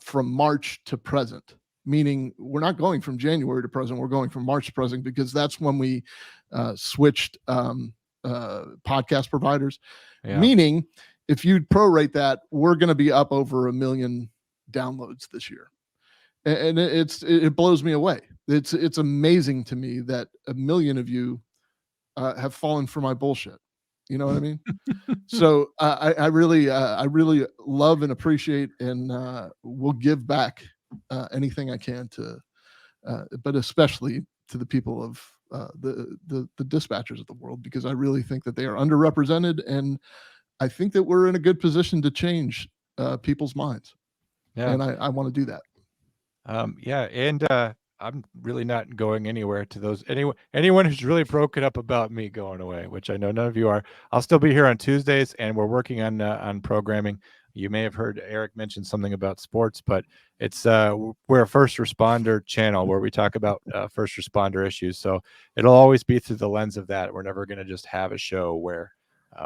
from March to present, meaning we're not going from January to present. We're going from March to present because that's when we switched podcast providers. Yeah. Meaning, if you prorate that, we're going to be up over 1 million downloads this year. And it blows me away. It's amazing to me that 1 million of you have fallen for my bullshit. You know what I mean? So I really love and appreciate, and will give back anything I can to, but especially to the people of the dispatchers of the world, because I really think that they are underrepresented, and I think that we're in a good position to change people's minds. Yeah. And I want to do that. Yeah, and I'm really not going anywhere to those. Anyone who's really broken up about me going away, which I know none of you are. I'll still be here on Tuesdays, and we're working on programming. You may have heard Eric mention something about sports, but it's we're a first responder channel where we talk about first responder issues. So it'll always be through the lens of that. We're never going to just have a show where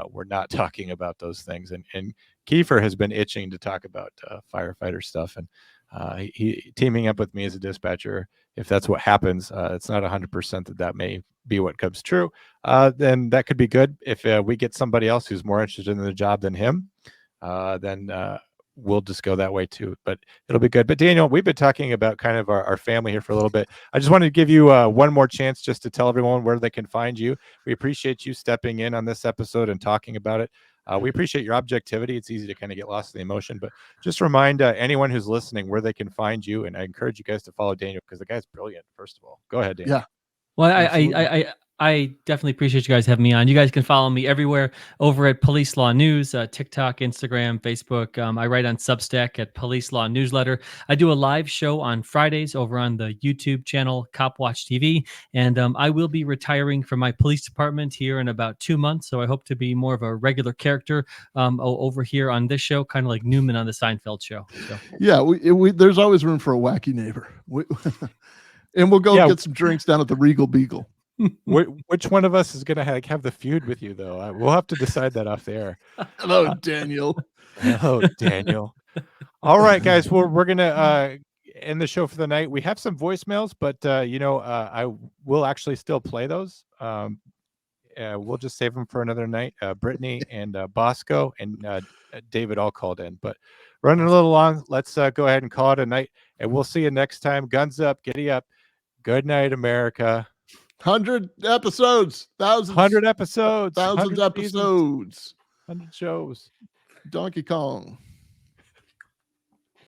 we're not talking about those things. And Kiefer has been itching to talk about firefighter stuff, and he teaming up with me as a dispatcher. If that's what happens, it's not 100% that may be what comes true. Then that could be good. If we get somebody else who's more interested in the job than him, then we'll just go that way too. But it'll be good. But Daniel, we've been talking about kind of our family here for a little bit. I just wanted to give you one more chance just to tell everyone where they can find you. We appreciate you stepping in on this episode and talking about it. We appreciate your objectivity. It's easy to kind of get lost in the emotion, but just remind anyone who's listening where they can find you. And I encourage you guys to follow Daniel because the guy's brilliant. First of all, go ahead, Daniel. Yeah. Well, I definitely appreciate you guys having me on. You guys can follow me everywhere over at Police Law News, TikTok, Instagram, Facebook. I write on Substack at Police Law Newsletter. I do a live show on Fridays over on the YouTube channel Cop Watch TV, and I will be retiring from my police department here in about 2 months. So I hope to be more of a regular character over here on this show, kind of like Newman on the Seinfeld show. So. Yeah, there's always room for a wacky neighbor. And we'll go get some drinks down at the Regal Beagle. Which one of us is going to have the feud with you, though? We'll have to decide that off the air. Hello, Daniel. Hello, Daniel. All right, guys. We're going to end the show for the night. We have some voicemails, but, I will actually still play those. We'll just save them for another night. Brittany and Bosco and David all called in. But running a little long, let's go ahead and call it a night. And we'll see you next time. Guns up. Giddy up. Good night, America. 100 episodes, thousands, 100 episodes, thousands 100 episodes, 100 shows. Donkey Kong.